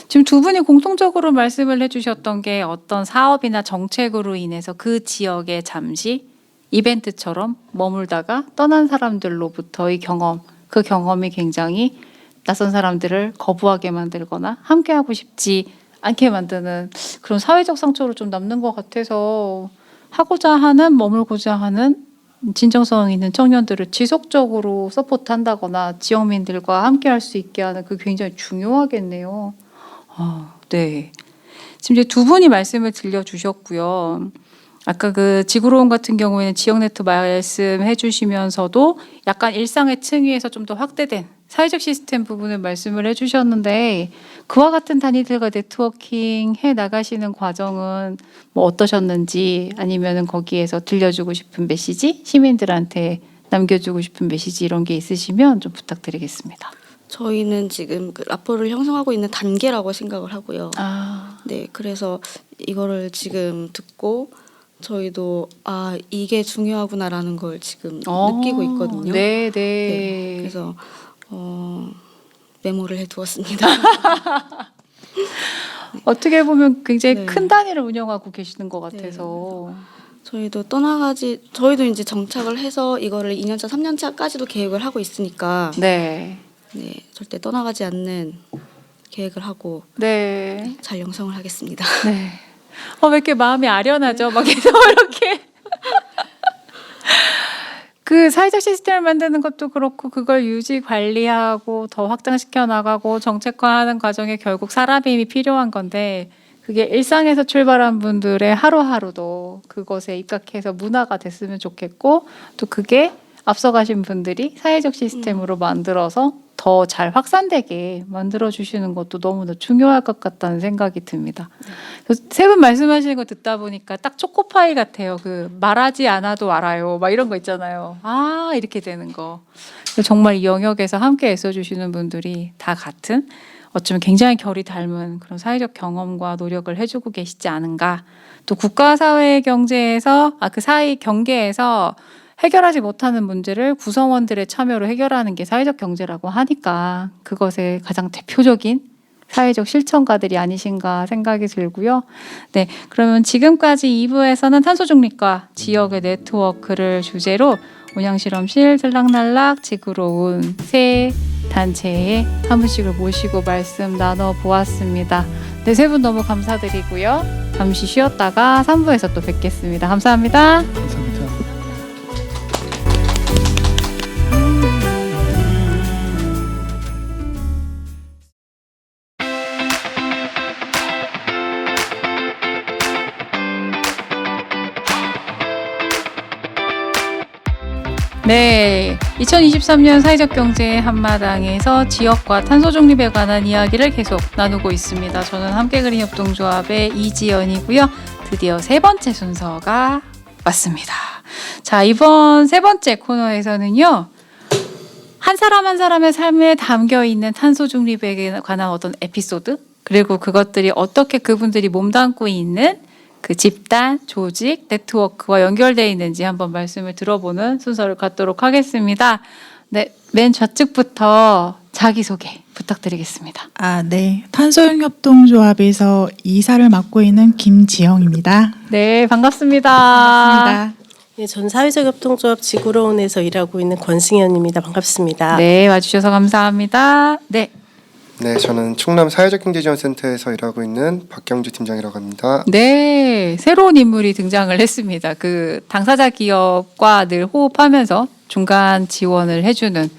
지금 두 분이 공통적으로 말씀을 해주셨던 게 어떤 사업이나 정책으로 인해서 그 지역에 잠시 이벤트처럼 머물다가 떠난 사람들로부터의 경험, 그 경험이 굉장히 낯선 사람들을 거부하게 만들거나 함께하고 싶지 않게 만드는 그런 사회적 상처로 좀 남는 것 같아서 하고자 하는, 머물고자 하는 진정성 있는 청년들을 지속적으로 서포트한다거나 지역민들과 함께할 수 있게 하는 그 굉장히 중요하겠네요. 네. 지금 이제 두 분이 말씀을 들려주셨고요. 아까 그 지구로운 같은 경우에는 지역네트 말씀해 주시면서도 약간 일상의 층위에서 좀 더 확대된 사회적 시스템 부분을 말씀을 해주셨는데 그와 같은 단위들과 네트워킹 해 나가시는 과정은 뭐 어떠셨는지, 아니면은 거기에서 들려주고 싶은 메시지, 시민들한테 남겨주고 싶은 메시지 이런 게 있으시면 좀 부탁드리겠습니다. 저희는 지금 그 라포를 형성하고 있는 단계라고 생각을 하고요. 네, 그래서 이거를 지금 듣고 저희도 이게 중요하구나라는 걸 지금 느끼고 있거든요. 네. 그래서 메모를 해두었습니다. 어떻게 보면 굉장히 네. 큰 단위를 운영하고 계시는 것 같아서. 저희도 이제 정착을 해서 이거를 2년차, 3년차까지도 계획을 하고 있으니까 네. 절대 떠나가지 않는 계획을 하고 네. 잘 영성을 하겠습니다. 네. 왜 이렇게 마음이 아련하죠? 막 계속 이렇게. 그 사회적 시스템을 만드는 것도 그렇고 그걸 유지 관리하고 더 확장시켜 나가고 정책화하는 과정에 결국 사람의 힘이 필요한 건데 그게 일상에서 출발한 분들의 하루하루도 그것에 입각해서 문화가 됐으면 좋겠고 또 그게 앞서가신 분들이 사회적 시스템으로 만들어서 더 잘 확산되게 만들어주시는 것도 너무나 중요할 것 같다는 생각이 듭니다. 세 분 말씀하시는 거 듣다 보니까 딱 초코파이 같아요. 그 말하지 않아도 알아요. 막 이런 거 있잖아요. 이렇게 되는 거. 정말 이 영역에서 함께 애써주시는 분들이 다 같은 어쩌면 굉장히 결이 닮은 그런 사회적 경험과 노력을 해주고 계시지 않은가. 또 국가 사회 경제에서 그 사회 경계에서 해결하지 못하는 문제를 구성원들의 참여로 해결하는 게 사회적 경제라고 하니까 그것의 가장 대표적인 사회적 실천가들이 아니신가 생각이 들고요. 네, 그러면 지금까지 2부에서는 탄소 중립과 지역의 네트워크를 주제로 온양실험실, 들락날락, 지구로운 세 단체의 한 분씩을 모시고 말씀 나눠보았습니다. 네, 세 분 너무 감사드리고요. 잠시 쉬었다가 3부에서 또 뵙겠습니다. 감사합니다. 감사합니다. 네, 2023년 사회적 경제 한마당에서 지역과 탄소 중립에 관한 이야기를 계속 나누고 있습니다. 저는 함께 그린 협동조합의 이지연이고요. 드디어 세 번째 순서가 왔습니다. 자, 이번 세 번째 코너에서는요. 한 사람 한 사람의 삶에 담겨 있는 탄소 중립에 관한 어떤 에피소드, 그리고 그것들이 어떻게 그분들이 몸담고 있는 그 집단, 조직, 네트워크와 연결되어 있는지 한번 말씀을 들어보는 순서를 갖도록 하겠습니다. 네, 맨 좌측부터 자기소개 부탁드리겠습니다. 네. 탄소형 협동조합에서 이사를 맡고 있는 김지영입니다. 네, 반갑습니다. 반갑습니다. 네, 전 사회적 협동조합 지구로원에서 일하고 있는 권승현입니다. 반갑습니다. 네, 와주셔서 감사합니다. 네. 네, 저는 충남 사회적경제지원센터에서 일하고 있는 박경주 팀장이라고 합니다. 네, 새로운 인물이 등장을 했습니다. 그 당사자 기업과 늘 호흡하면서 중간 지원을 해주는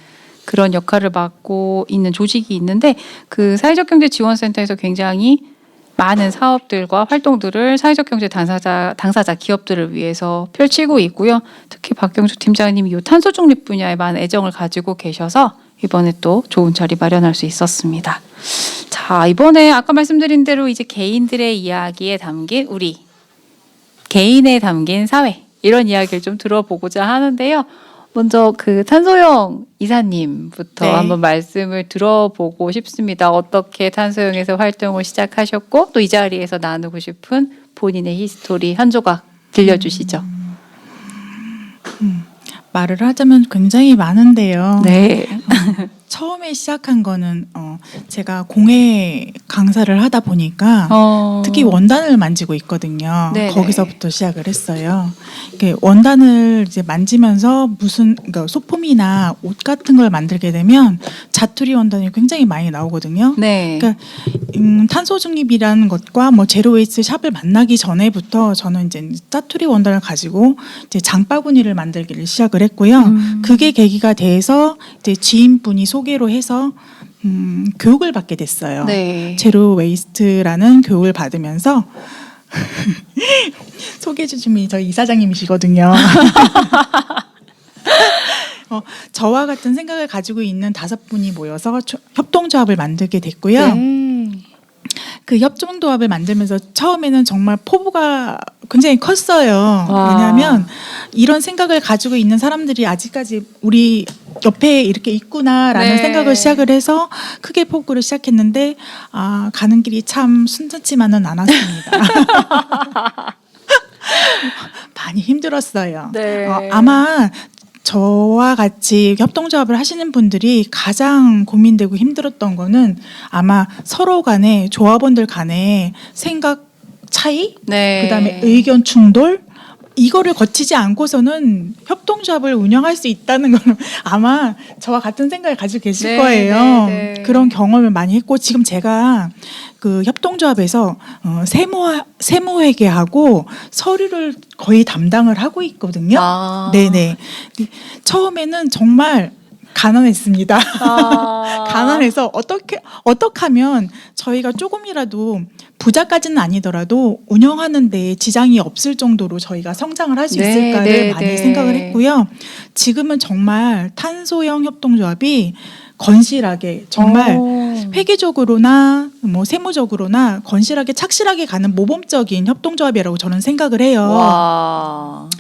그런 역할을 맡고 있는 조직이 있는데 그 사회적경제지원센터에서 굉장히 많은 사업들과 활동들을 사회적경제 당사자 기업들을 위해서 펼치고 있고요. 특히 박경주 팀장님이 이 탄소 중립 분야에 많은 애정을 가지고 계셔서 이번에 또 좋은 자리 마련할 수 있었습니다. 자, 이번에 아까 말씀드린 대로 이제 개인들의 이야기에 담긴 우리 개인에 담긴 사회 이런 이야기를 좀 들어보고자 하는데요. 먼저 그 탄소형 이사님부터 네. 한번 말씀을 들어보고 싶습니다. 어떻게 탄소형에서 활동을 시작하셨고 또 이 자리에서 나누고 싶은 본인의 히스토리 한 조각 들려주시죠. 말을 하자면 굉장히 많은데요. 네. 처음에 시작한 거는 제가 공예 강사를 하다 보니까 특히 원단을 만지고 있거든요. 네네. 거기서부터 시작을 했어요. 이렇게 원단을 이제 만지면서 그러니까 소품이나 옷 같은 걸 만들게 되면 자투리 원단이 굉장히 많이 나오거든요. 네. 그러니까 탄소 중립이라는 것과 뭐 제로 웨이스트 샵을 만나기 전에부터 저는 이제 짜투리 원단을 가지고 이제 장바구니를 만들기를 시작을 했고요. 그게 계기가 돼서 이제 지인분이 소개로 해서 교육을 받게 됐어요. 네. 제로 웨이스트라는 교육을 받으면서 소개해 주신 분이 저희 이사장님이시거든요. 저와 같은 생각을 가지고 있는 5분이 모여서 협동조합을 만들게 됐고요. 그 협동조합을 만들면서 처음에는 정말 포부가 굉장히 컸어요. 와. 왜냐하면 이런 생각을 가지고 있는 사람들이 아직까지 우리 옆에 이렇게 있구나라는 네. 생각을 시작을 해서 크게 포부를 시작했는데 가는 길이 참 순탄치만은 않았습니다. 많이 힘들었어요. 네. 아마 저와 같이 협동조합을 하시는 분들이 가장 고민되고 힘들었던 거는 아마 서로 간에 조합원들 간에 생각 차이, 네. 그다음에 의견 충돌 이거를 거치지 않고서는 협동조합을 운영할 수 있다는 걸 아마 저와 같은 생각을 가지고 계실 네, 거예요. 네, 네. 그런 경험을 많이 했고 지금 제가 그 협동조합에서 세무회계하고 서류를 거의 담당을 하고 있거든요. 네네. 처음에는 정말 가난했습니다. 가난해서 어떻게 하면 저희가 조금이라도 부자까지는 아니더라도 운영하는 데 지장이 없을 정도로 저희가 성장을 할 수 네, 있을까를 네, 많이 네. 생각을 했고요. 지금은 정말 탄소형 협동조합이 건실하게 정말 회계적으로나 뭐 세무적으로나 건실하게 착실하게 가는 모범적인 협동조합이라고 저는 생각을 해요. 와.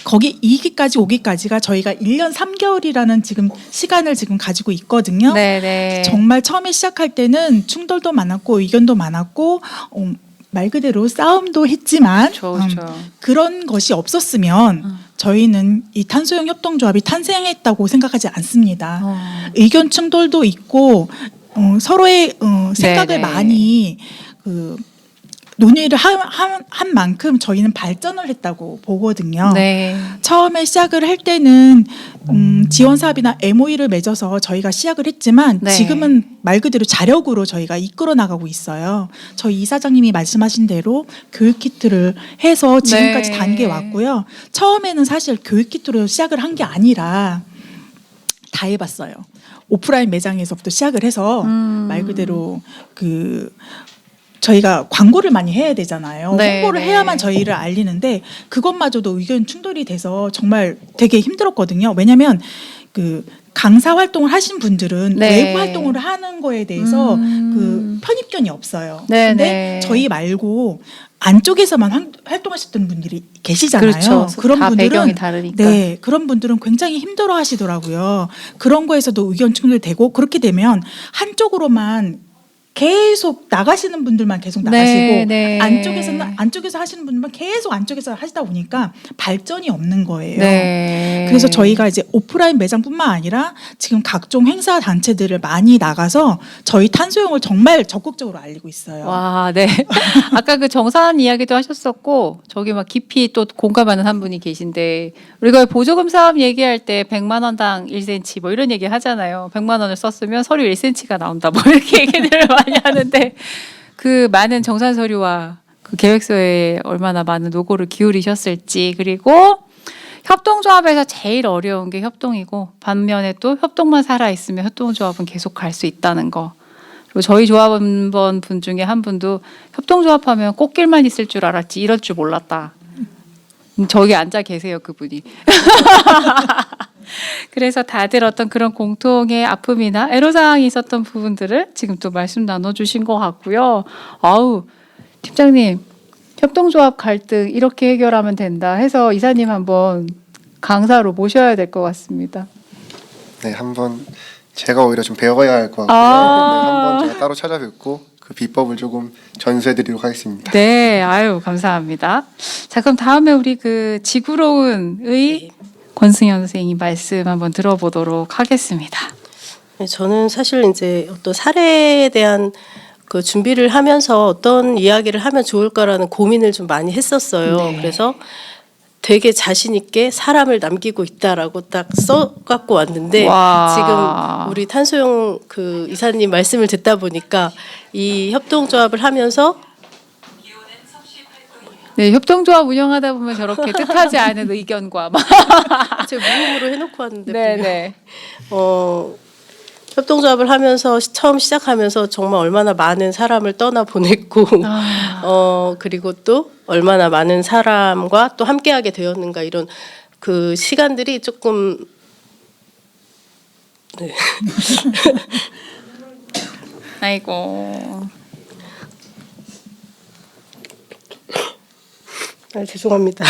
거기 2기까지 5기까지가 저희가 1년 3개월이라는 지금 시간을 지금 가지고 있거든요. 네네. 정말 처음에 시작할 때는 충돌도 많았고 의견도 많았고 말 그대로 싸움도 했지만 그렇죠. 그런 것이 없었으면 저희는 이 탄소형 협동조합이 탄생했다고 생각하지 않습니다. 의견 충돌도 있고 서로의 생각을 네네. 많이 논의를 한 만큼 저희는 발전을 했다고 보거든요. 네. 처음에 시작을 할 때는 지원 사업이나 MOU를 맺어서 저희가 시작을 했지만 네. 지금은 말 그대로 자력으로 저희가 이끌어 나가고 있어요. 저희 이사장님이 말씀하신 대로 교육 키트를 해서 지금까지 네. 단계에 왔고요. 처음에는 사실 교육 키트로 시작을 한 게 아니라 다 해봤어요. 오프라인 매장에서부터 시작을 해서 말 그대로 저희가 광고를 많이 해야 되잖아요. 네, 홍보를 네. 해야만 저희를 알리는데 그것마저도 의견 충돌이 돼서 정말 되게 힘들었거든요. 왜냐하면 그 강사 활동을 하신 분들은 네. 외부 활동을 하는 거에 대해서 그 편입견이 없어요. 네, 근데 네. 저희 말고 안쪽에서만 활동하셨던 분들이 계시잖아요. 그렇죠. 그런 다 분들은 배경이 다르니까. 네, 그런 분들은 굉장히 힘들어 하시더라고요. 그런 거에서도 의견 충돌이 되고 그렇게 되면 한쪽으로만 계속 나가시는 분들만 계속 나가시고 네, 네. 안쪽에서 하시는 분들만 계속 안쪽에서 하시다 보니까 발전이 없는 거예요. 네. 그래서 저희가 이제 오프라인 매장뿐만 아니라 지금 각종 행사 단체들을 많이 나가서 저희 탄소용을 정말 적극적으로 알리고 있어요. 와, 네. 아까 그 정산 이야기도 하셨었고 저기 막 깊이 또 공감하는 한 분이 계신데 우리가 보조금 사업 얘기할 때 100만 원당 1cm 뭐 이런 얘기 하잖아요. 100만 원을 썼으면 서류 1cm가 나온다 뭐 이렇게 얘기들을 많이 하는데 그 많은 정산 서류와 그 계획서에 얼마나 많은 노고를 기울이셨을지 그리고 협동조합에서 제일 어려운 게 협동이고 반면에 또 협동만 살아있으면 협동조합은 계속 갈 수 있다는 거. 그리고 저희 조합원 분 중에 한 분도 협동조합하면 꽃길만 있을 줄 알았지 이럴 줄 몰랐다. 저기 앉아 계세요 그분이. 그래서 다들 어떤 그런 공통의 아픔이나 애로사항이 있었던 부분들을 지금 또 말씀 나눠주신 것 같고요. 아우 팀장님 협동조합 갈등 이렇게 해결하면 된다 해서 이사님 한번 강사로 모셔야 될 것 같습니다. 네, 한번 제가 오히려 좀 배워야 할 것 같고요. 아. 네, 한번 제가 따로 찾아뵙고 그 비법을 조금 전수해드리도록 하겠습니다. 네, 아유 감사합니다. 자 그럼 다음에 우리 그 지구로운의 권승현 선생님 말씀 한번 들어보도록 하겠습니다. 네, 저는 사실 이제 어떤 사례에 대한 그 준비를 하면서 어떤 이야기를 하면 좋을까라는 고민을 좀 많이 했었어요. 네. 그래서 되게 자신 있게 사람을 남기고 있다라고 딱 써갖고 왔는데 와. 지금 우리 탄소용 그 이사님 말씀을 듣다 보니까 이 협동조합을 하면서 네, 협동조합 운영하다 보면 저렇게 뜻하지 않은 의견과 막. 제가 무음으로 해놓고 왔는데 네, 분명. 네. 협동조합을 하면서 처음 시작하면서 정말 얼마나 많은 사람을 떠나 보냈고 그리고 또 얼마나 많은 사람과 또 함께하게 되었는가 이런 그 시간들이 조금 네. 아이고. 죄송합니다.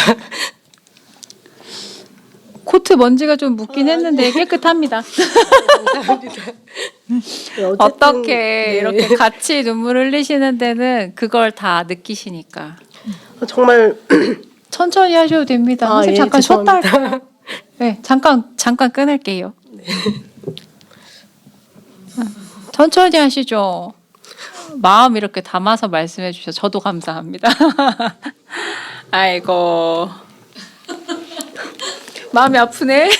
코트 먼지가 좀 묻긴 했는데 깨끗합니다. 어떻게 네. 이렇게 같이 눈물 흘리시는 데는 그걸 다 느끼시니까. 정말 천천히 하셔도 됩니다. 아, 선생님 예, 잠깐 쉬었다 죄송합니다. 할까요? 네, 잠깐 끊을게요. 천천히 하시죠. 마음 이렇게 담아서 말씀해 주셔서 저도 감사합니다. 아이고. 마음이 아프네.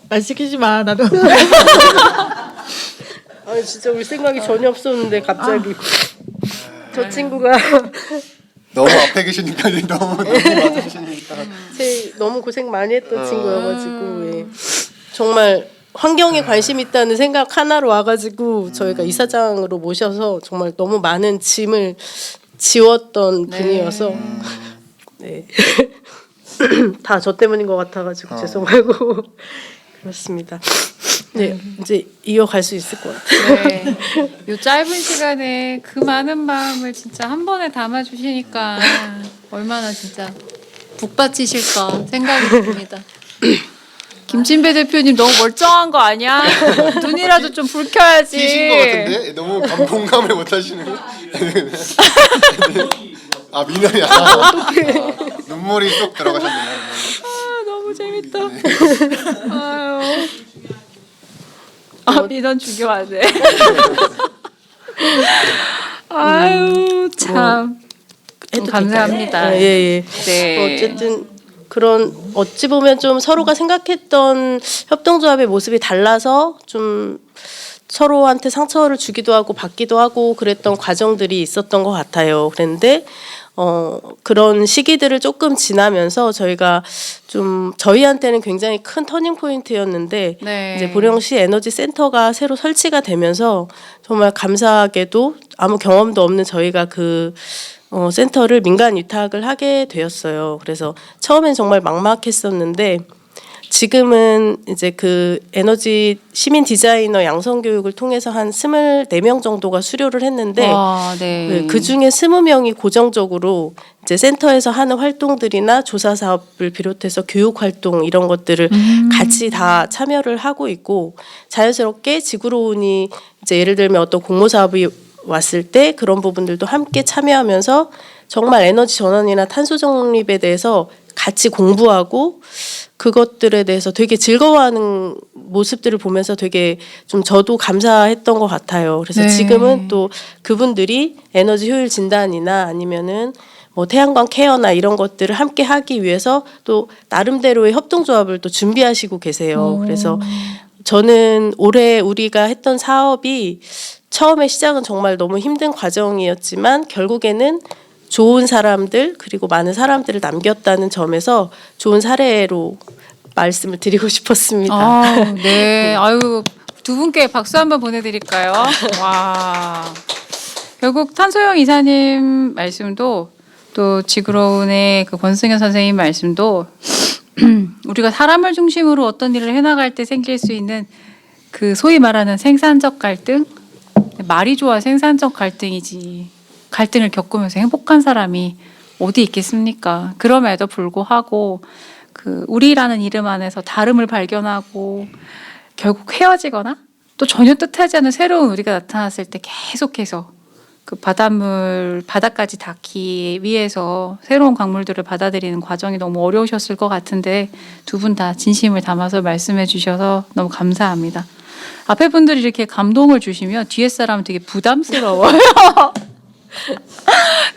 말 시키지 마 나도. 아 진짜 울 생각이 전혀 없었는데 갑자기 저 친구가 너무 앞에 계시니까 너무 맞으시니까. 제 너무 고생 많이 했던 친구여가지고 예. 정말 환경에 관심 있다는 생각 하나로 와가지고 저희가 이사장으로 모셔서 정말 너무 많은 짐을 지웠던 분이어서 네. 다 저 때문인 것 같아가지고 죄송하고 그렇습니다. 네, 이제 이어갈 수 있을 것 같아요. 네. 요 짧은 시간에 그 많은 마음을 진짜 한 번에 담아 주시니까 얼마나 진짜 북받치실까 생각이 듭니다. 김진배 대표님 너무 멀쩡한 거 아니야? 눈이라도 좀 붉혀야지. 튀신 것 같은데 너무 공감을 못 하시는. 아 민원이야. 눈물이 쏙 들어가셨네요. 아, 너무 재밌다. 아유. 아 민원 죽여야 돼. 아유 참. 감사합니다. 예. 네. 어쨌든 그런 어찌 보면 좀 서로가 생각했던 협동조합의 모습이 달라서 좀 서로한테 상처를 주기도 하고 받기도 하고 그랬던 과정들이 있었던 것 같아요. 그런데 그런 시기들을 조금 지나면서 저희가 좀 저희한테는 굉장히 큰 터닝 포인트였는데 네. 이제 보령시 에너지 센터가 새로 설치가 되면서 정말 감사하게도 아무 경험도 없는 저희가 그 센터를 민간 위탁을 하게 되었어요. 그래서 처음엔 정말 막막했었는데 지금은 이제 그 에너지 시민 디자이너 양성 교육을 통해서 한 24명 정도가 수료를 했는데 와, 네. 그 중에 20명이 고정적으로 이제 센터에서 하는 활동들이나 조사 사업을 비롯해서 교육 활동 이런 것들을 같이 다 참여를 하고 있고 자연스럽게 지구로운이 이제 예를 들면 어떤 공모 사업이 왔을 때 그런 부분들도 함께 참여하면서 정말 에너지 전환이나 탄소 정립에 대해서 같이 공부하고 그것들에 대해서 되게 즐거워하는 모습들을 보면서 되게 좀 저도 감사했던 것 같아요. 그래서 네. 지금은 또 그분들이 에너지 효율 진단이나 아니면은 뭐 태양광 케어나 이런 것들을 함께 하기 위해서 또 나름대로의 협동조합을 또 준비하시고 계세요. 그래서 저는 올해 우리가 했던 사업이 처음에 시작은 정말 너무 힘든 과정이었지만 결국에는 좋은 사람들 그리고 많은 사람들을 남겼다는 점에서 좋은 사례로 말씀을 드리고 싶었습니다. 아, 네. 아유, 두 분께 박수 한번 보내드릴까요? 와. 결국 탄소영 이사님 말씀도 또 지구로운의 그 권승현 선생님 말씀도 우리가 사람을 중심으로 어떤 일을 해나갈 때 생길 수 있는 그 소위 말하는 생산적 갈등, 말이 좋아 생산적 갈등이지. 갈등을 겪으면서 행복한 사람이 어디 있겠습니까? 그럼에도 불구하고 그 우리라는 이름 안에서 다름을 발견하고 결국 헤어지거나 또 전혀 뜻하지 않은 새로운 우리가 나타났을 때 계속해서 그 바다까지 닿기 위해서 새로운 광물들을 받아들이는 과정이 너무 어려우셨을 것 같은데 두 분 다 진심을 담아서 말씀해 주셔서 너무 감사합니다. 앞에 분들이 이렇게 감동을 주시면 뒤에 사람은 되게 부담스러워요.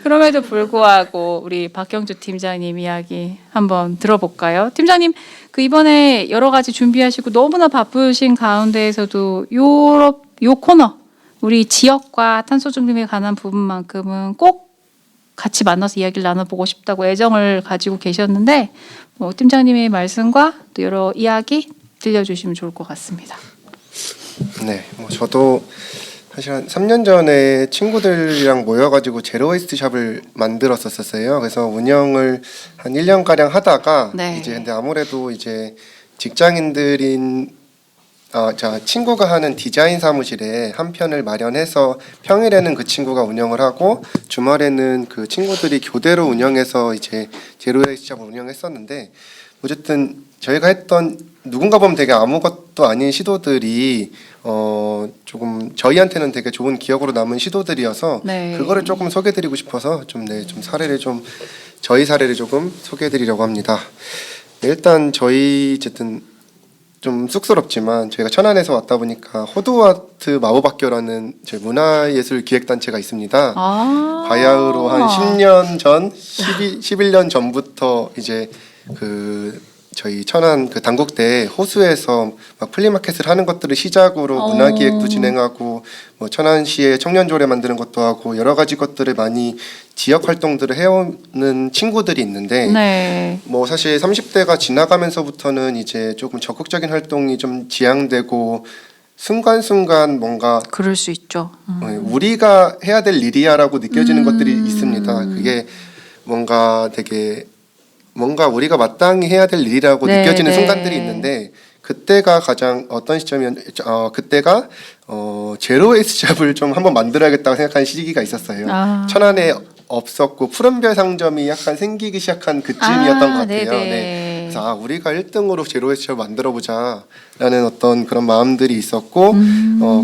그럼에도 불구하고 우리 박경주 팀장님 이야기 한번 들어볼까요? 팀장님, 그 이번에 여러 가지 준비하시고 너무나 바쁘신 가운데에서도 요 코너 우리 지역과 탄소 중립에 관한 부분만큼은 꼭 같이 만나서 이야기를 나눠보고 싶다고 애정을 가지고 계셨는데 팀장님의 말씀과 또 여러 이야기 들려주시면 좋을 것 같습니다. 네, 뭐 저도 사실 한 3년 전에 친구들이랑 모여가지고 제로웨이스트 샵을 만들었었어요. 그래서 운영을 한 1년 가량 하다가 네. 이제 근데 아무래도 이제 직장인들인 친구가 하는 디자인 사무실에 한 편을 마련해서 평일에는 그 친구가 운영을 하고 주말에는 그 친구들이 교대로 운영해서 이제 제로웨이스트 샵을 운영했었는데 어쨌든 저희가 했던 누군가 보면 되게 아무것도 아닌 시도들이 조금 저희한테는 되게 좋은 기억으로 남은 시도들이어서 네. 그거를 조금 소개드리고 싶어서 좀 저희 사례를 조금 소개해드리려고 합니다. 네, 일단 저희 어쨌든 좀 쑥스럽지만 저희가 천안에서 왔다 보니까 호두아트 마법학교라는 저희 문화예술 기획단체가 있습니다. 바야흐로 한 10년 전, 11년 전부터 이제 그 저희 천안 그 단국대 호수에서 막 플리마켓을 하는 것들을 시작으로 문화기획도 진행하고 뭐 천안시에 청년조례 만드는 것도 하고 여러 가지 것들을 많이 지역 활동들을 해오는 친구들이 있는데 네. 뭐 사실 30대가 지나가면서부터는 이제 조금 적극적인 활동이 좀 지양되고 순간순간 뭔가 그럴 수 있죠. 우리가 해야 될 일이야라고 느껴지는 것들이 있습니다. 그게 뭔가 되게 뭔가 우리가 마땅히 해야 될 일이라고 네, 느껴지는 네. 순간들이 있는데 그때가 가장 어떤 그때가 제로웨이스트 샵을 좀 한번 만들어야겠다고 생각한 시기가 있었어요. 천안에 없었고 푸른별 상점이 약간 생기기 시작한 그쯤이었던 것 같아요. 네네. 네. 그래서 우리가 1등으로 제로웨이스트 샵을 만들어보자라는 어떤 그런 마음들이 있었고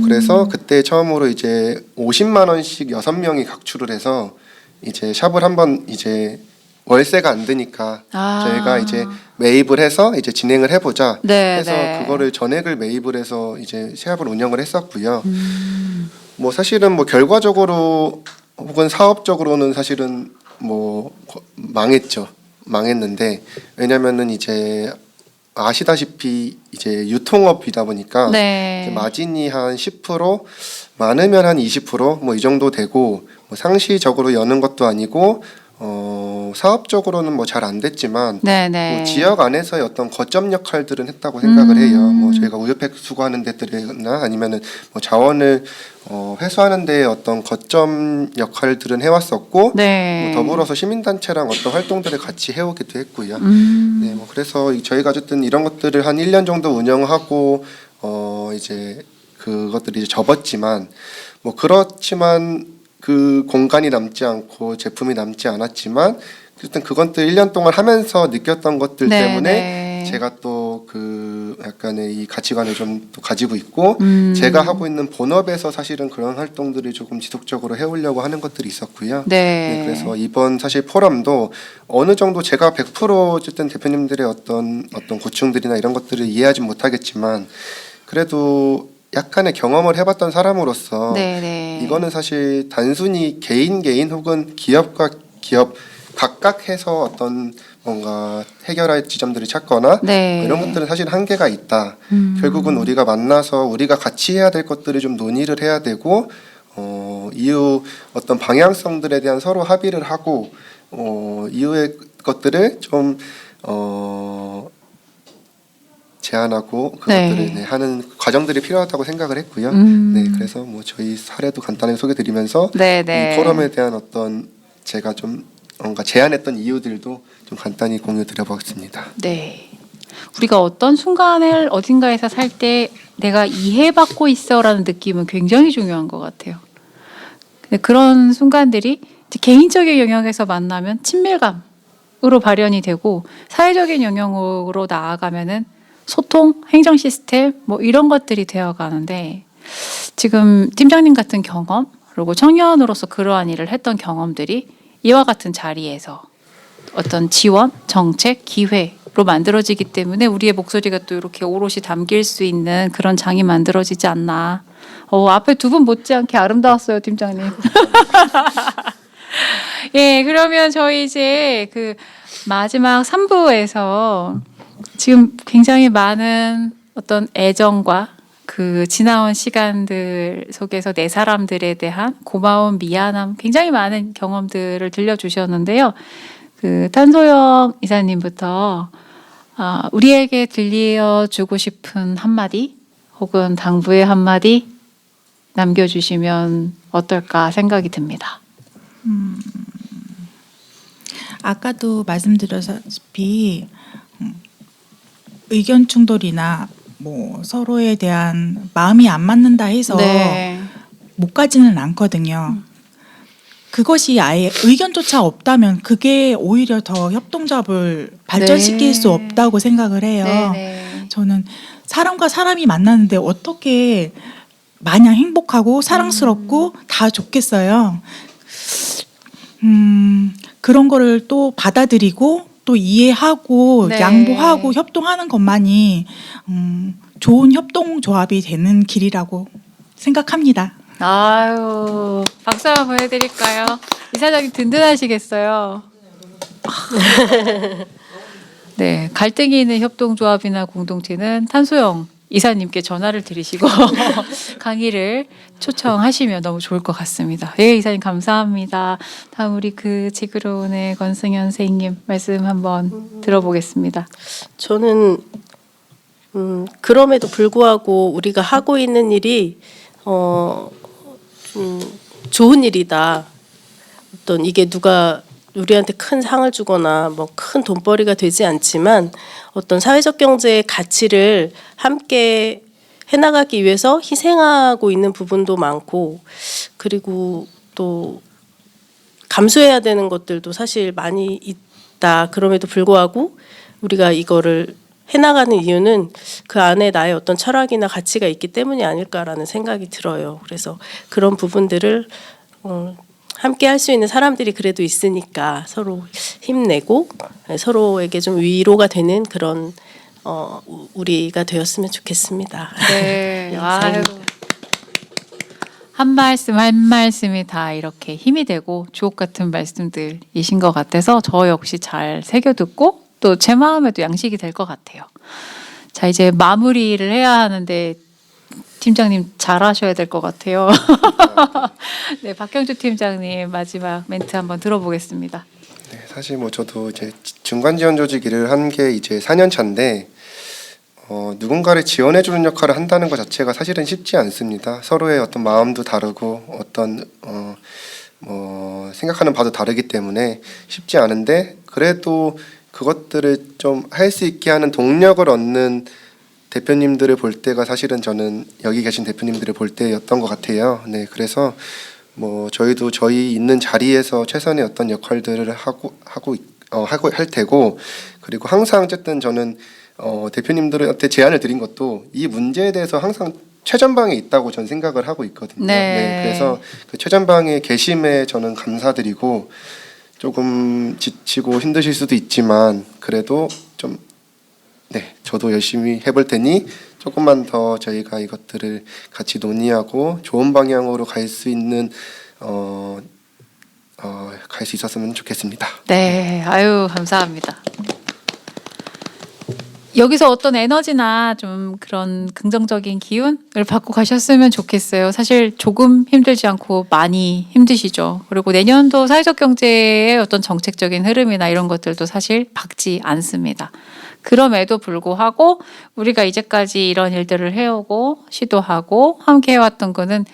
그래서 그때 처음으로 이제 50만 원씩 6명이 각출을 해서 이제 샵을 한번 이제 월세가 안 드니까 저희가 이제 매입을 해서 이제 진행을 해보자 네, 해서 네. 그거를 전액을 매입을 해서 이제 샵을 운영을 했었고요. 뭐 사실은 뭐 결과적으로 혹은 사업적으로는 사실은 뭐 망했는데 왜냐면은 이제 아시다시피 이제 유통업이다 보니까 네. 이제 마진이 한 10% 많으면 한 20% 뭐 이 정도 되고 뭐 상시적으로 여는 것도 아니고 사업적으로는 뭐 잘 안 됐지만 네네. 뭐 지역 안에서의 어떤 거점 역할들은 했다고 생각을 해요. 뭐 저희가 우유팩 수거하는 데들이나 아니면은 뭐 자원을 회수하는 데의 어떤 거점 역할들은 해왔었고 네. 뭐 더불어서 시민단체랑 어떤 활동들을 같이 해오기도 했고요. 네, 뭐 그래서 저희가 어쨌든 이런 것들을 한 1년 정도 운영하고 이제 그것들이 이제 접었지만 뭐 그렇지만 그 공간이 남지 않고 제품이 남지 않았지만 어쨌든 그것들 1년 동안 하면서 느꼈던 것들 네, 때문에 네. 제가 또 그 약간의 이 가치관을 좀 또 가지고 있고 음. 제가 하고 있는 본업에서 사실은 그런 활동들을 조금 지속적으로 해오려고 하는 것들이 있었고요. 네. 그래서 이번 사실 포럼도 어느 정도 제가 100% 어쨌든 대표님들의 어떤 고충들이나 이런 것들을 이해하지 못하겠지만 그래도 약간의 경험을 해봤던 사람으로서 네네. 이거는 사실 단순히 개인 혹은 기업과 기업 각각 해서 어떤 뭔가 해결할 지점들을 찾거나 네. 이런 것들은 사실 한계가 있다. 음. 결국은 우리가 만나서 우리가 같이 해야 될 것들을 좀 논의를 해야 되고 이후 어떤 방향성들에 대한 서로 합의를 하고 이후의 것들을 좀 제안하고 그것들을 네. 하는 과정들이 필요하다고 생각을 했고요. 네, 그래서 뭐 저희 사례도 간단하게 소개드리면서 네네. 이 포럼에 대한 어떤 제가 좀 뭔가 제안했던 이유들도 좀 간단히 공유드려보겠습니다. 네. 우리가 어떤 순간을 어딘가에서 살 때 내가 이해받고 있어라는 느낌은 굉장히 중요한 것 같아요. 근데 그런 순간들이 이제 개인적인 영역에서 만나면 친밀감으로 발현이 되고 사회적인 영역으로 나아가면은 소통, 행정 시스템 뭐 이런 것들이 되어가는데 지금 팀장님 같은 경험 그리고 청년으로서 그러한 일을 했던 경험들이 이와 같은 자리에서 어떤 지원, 정책, 기회로 만들어지기 때문에 우리의 목소리가 또 이렇게 오롯이 담길 수 있는 그런 장이 만들어지지 않나. 앞에 두 분 못지않게 아름다웠어요, 팀장님. 예, 그러면 저희 이제 그 마지막 3부에서 지금 굉장히 많은 어떤 애정과 그 지나온 시간들 속에서 내 사람들에 대한 고마움, 미안함, 굉장히 많은 경험들을 들려주셨는데요. 그 탄소영 이사님부터 우리에게 들려주고 싶은 한마디 혹은 당부의 한마디 남겨주시면 어떨까 생각이 듭니다. 아까도 말씀드렸다시피 의견 충돌이나 뭐 서로에 대한 마음이 안 맞는다 해서 네. 못 가지는 않거든요. 그것이 아예 의견조차 없다면 그게 오히려 더 협동조합을 발전시킬 네. 수 없다고 생각을 해요. 네네. 저는 사람과 사람이 만나는데 어떻게 마냥 행복하고 사랑스럽고 다 좋겠어요. 그런 거를 또 받아들이고 또 이해하고 네. 양보하고 협동하는 것만이 좋은 협동조합이 되는 길이라고 생각합니다. 아유, 박수 한번 보내드릴까요? 이사장님 든든하시겠어요? 네, 갈등이 있는 협동조합이나 공동체는 탄소영 이사님께 전화를 드리시고 강의를 초청하시면 너무 좋을 것 같습니다. 예, 이사님 감사합니다. 다음 우리 그 지구로운의 권승현 선생님 말씀 한번 들어보겠습니다. 저는 그럼에도 불구하고 우리가 하고 있는 일이 좋은 일이다. 어떤 이게 누가 우리한테 큰 상을 주거나 뭐 큰 돈벌이가 되지 않지만 어떤 사회적 경제의 가치를 함께 해나가기 위해서 희생하고 있는 부분도 많고 그리고 또 감수해야 되는 것들도 사실 많이 있다. 그럼에도 불구하고 우리가 이거를 해나가는 이유는 그 안에 나의 어떤 철학이나 가치가 있기 때문이 아닐까라는 생각이 들어요. 그래서 그런 부분들을 함께 할 수 있는 사람들이 그래도 있으니까 서로 힘내고 서로에게 좀 위로가 되는 그런 우리가 되었으면 좋겠습니다. 네, 아유. 한 말씀 한 말씀이 다 이렇게 힘이 되고 주옥 같은 말씀들이신 것 같아서 저 역시 잘 새겨듣고 또 제 마음에도 양식이 될 것 같아요. 자, 이제 마무리를 해야 하는데 팀장님 잘하셔야 될 것 같아요. 네, 박경주 팀장님 마지막 멘트 한번 들어보겠습니다. 사실 뭐 저도 이제 중간 지원 조직 일을 한 게 이제 4년 차인데 누군가를 지원해 주는 역할을 한다는 것 자체가 사실은 쉽지 않습니다. 서로의 어떤 마음도 다르고 어떤 뭐 생각하는 바도 다르기 때문에 쉽지 않은데 그래도 그것들을 좀 할 수 있게 하는 동력을 얻는 대표님들을 볼 때가 사실은 저는 여기 계신 대표님들을 볼 때였던 것 같아요. 네, 그래서 뭐 저희도 저희 있는 자리에서 최선의 어떤 역할들을 하고 할 테고 그리고 항상 어쨌든 저는 대표님들한테 제안을 드린 것도 이 문제에 대해서 항상 최전방에 있다고 저는 생각을 하고 있거든요. 네. 그래서 그 최전방에 계심에 저는 감사드리고 조금 지치고 힘드실 수도 있지만 그래도 좀 저도 열심히 해볼 테니 조금만 더 저희가 이것들을 같이 논의하고 좋은 방향으로 갈 수 있는 갈 수 있었으면 좋겠습니다. 네, 아유 감사합니다. 여기서 어떤 에너지나 좀 그런 긍정적인 기운을 받고 가셨으면 좋겠어요. 사실 조금 힘들지 않고 많이 힘드시죠. 그리고 내년도 사회적 경제의 어떤 정책적인 흐름이나 이런 것들도 사실 밝지 않습니다. 그럼에도 불구하고 우리가 이제까지 이런 일들을 해오고 시도하고 함께 해왔던 거는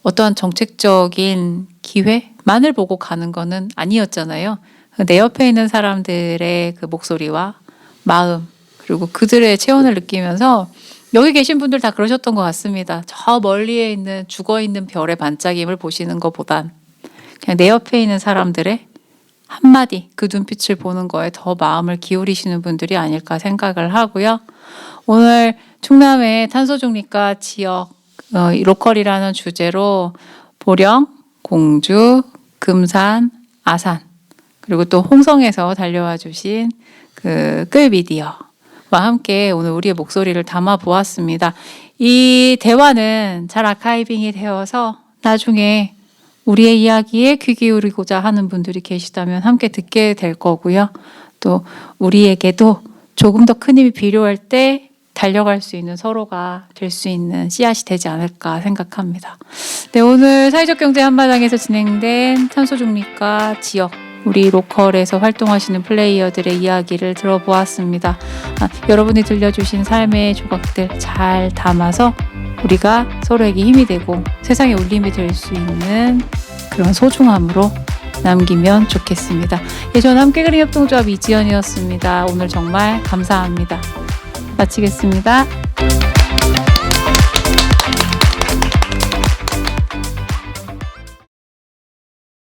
어떠한 정책적인 기회만을 보고 가는 거는 아니었잖아요. 내 옆에 있는 사람들의 그 목소리와 마음 그리고 그들의 체온을 느끼면서 여기 계신 분들 다 그러셨던 것 같습니다. 저 멀리에 있는 죽어있는 별의 반짝임을 보시는 것보단 그냥 내 옆에 있는 사람들의 한마디 그 눈빛을 보는 거에 더 마음을 기울이시는 분들이 아닐까 생각을 하고요. 오늘 충남의 탄소중립과 지역 로컬이라는 주제로 보령, 공주, 금산, 아산 그리고 또 홍성에서 달려와 주신 그 끌미디어와 함께 오늘 우리의 목소리를 담아 보았습니다. 이 대화는 잘 아카이빙이 되어서 나중에 우리의 이야기에 귀 기울이고자 하는 분들이 계시다면 함께 듣게 될 거고요. 또 우리에게도 조금 더 큰 힘이 필요할 때 달려갈 수 있는 서로가 될 수 있는 씨앗이 되지 않을까 생각합니다. 네, 오늘 사회적 경제 한마당에서 진행된 탄소중립과 지역 우리 로컬에서 활동하시는 플레이어들의 이야기를 들어보았습니다. 여러분이 들려주신 삶의 조각들 잘 담아서 우리가 서로에게 힘이 되고 세상에 울림이 될 수 있는 그런 소중함으로 남기면 좋겠습니다. 저는 함께 그린 협동조합 이지연이었습니다. 오늘 정말 감사합니다. 마치겠습니다.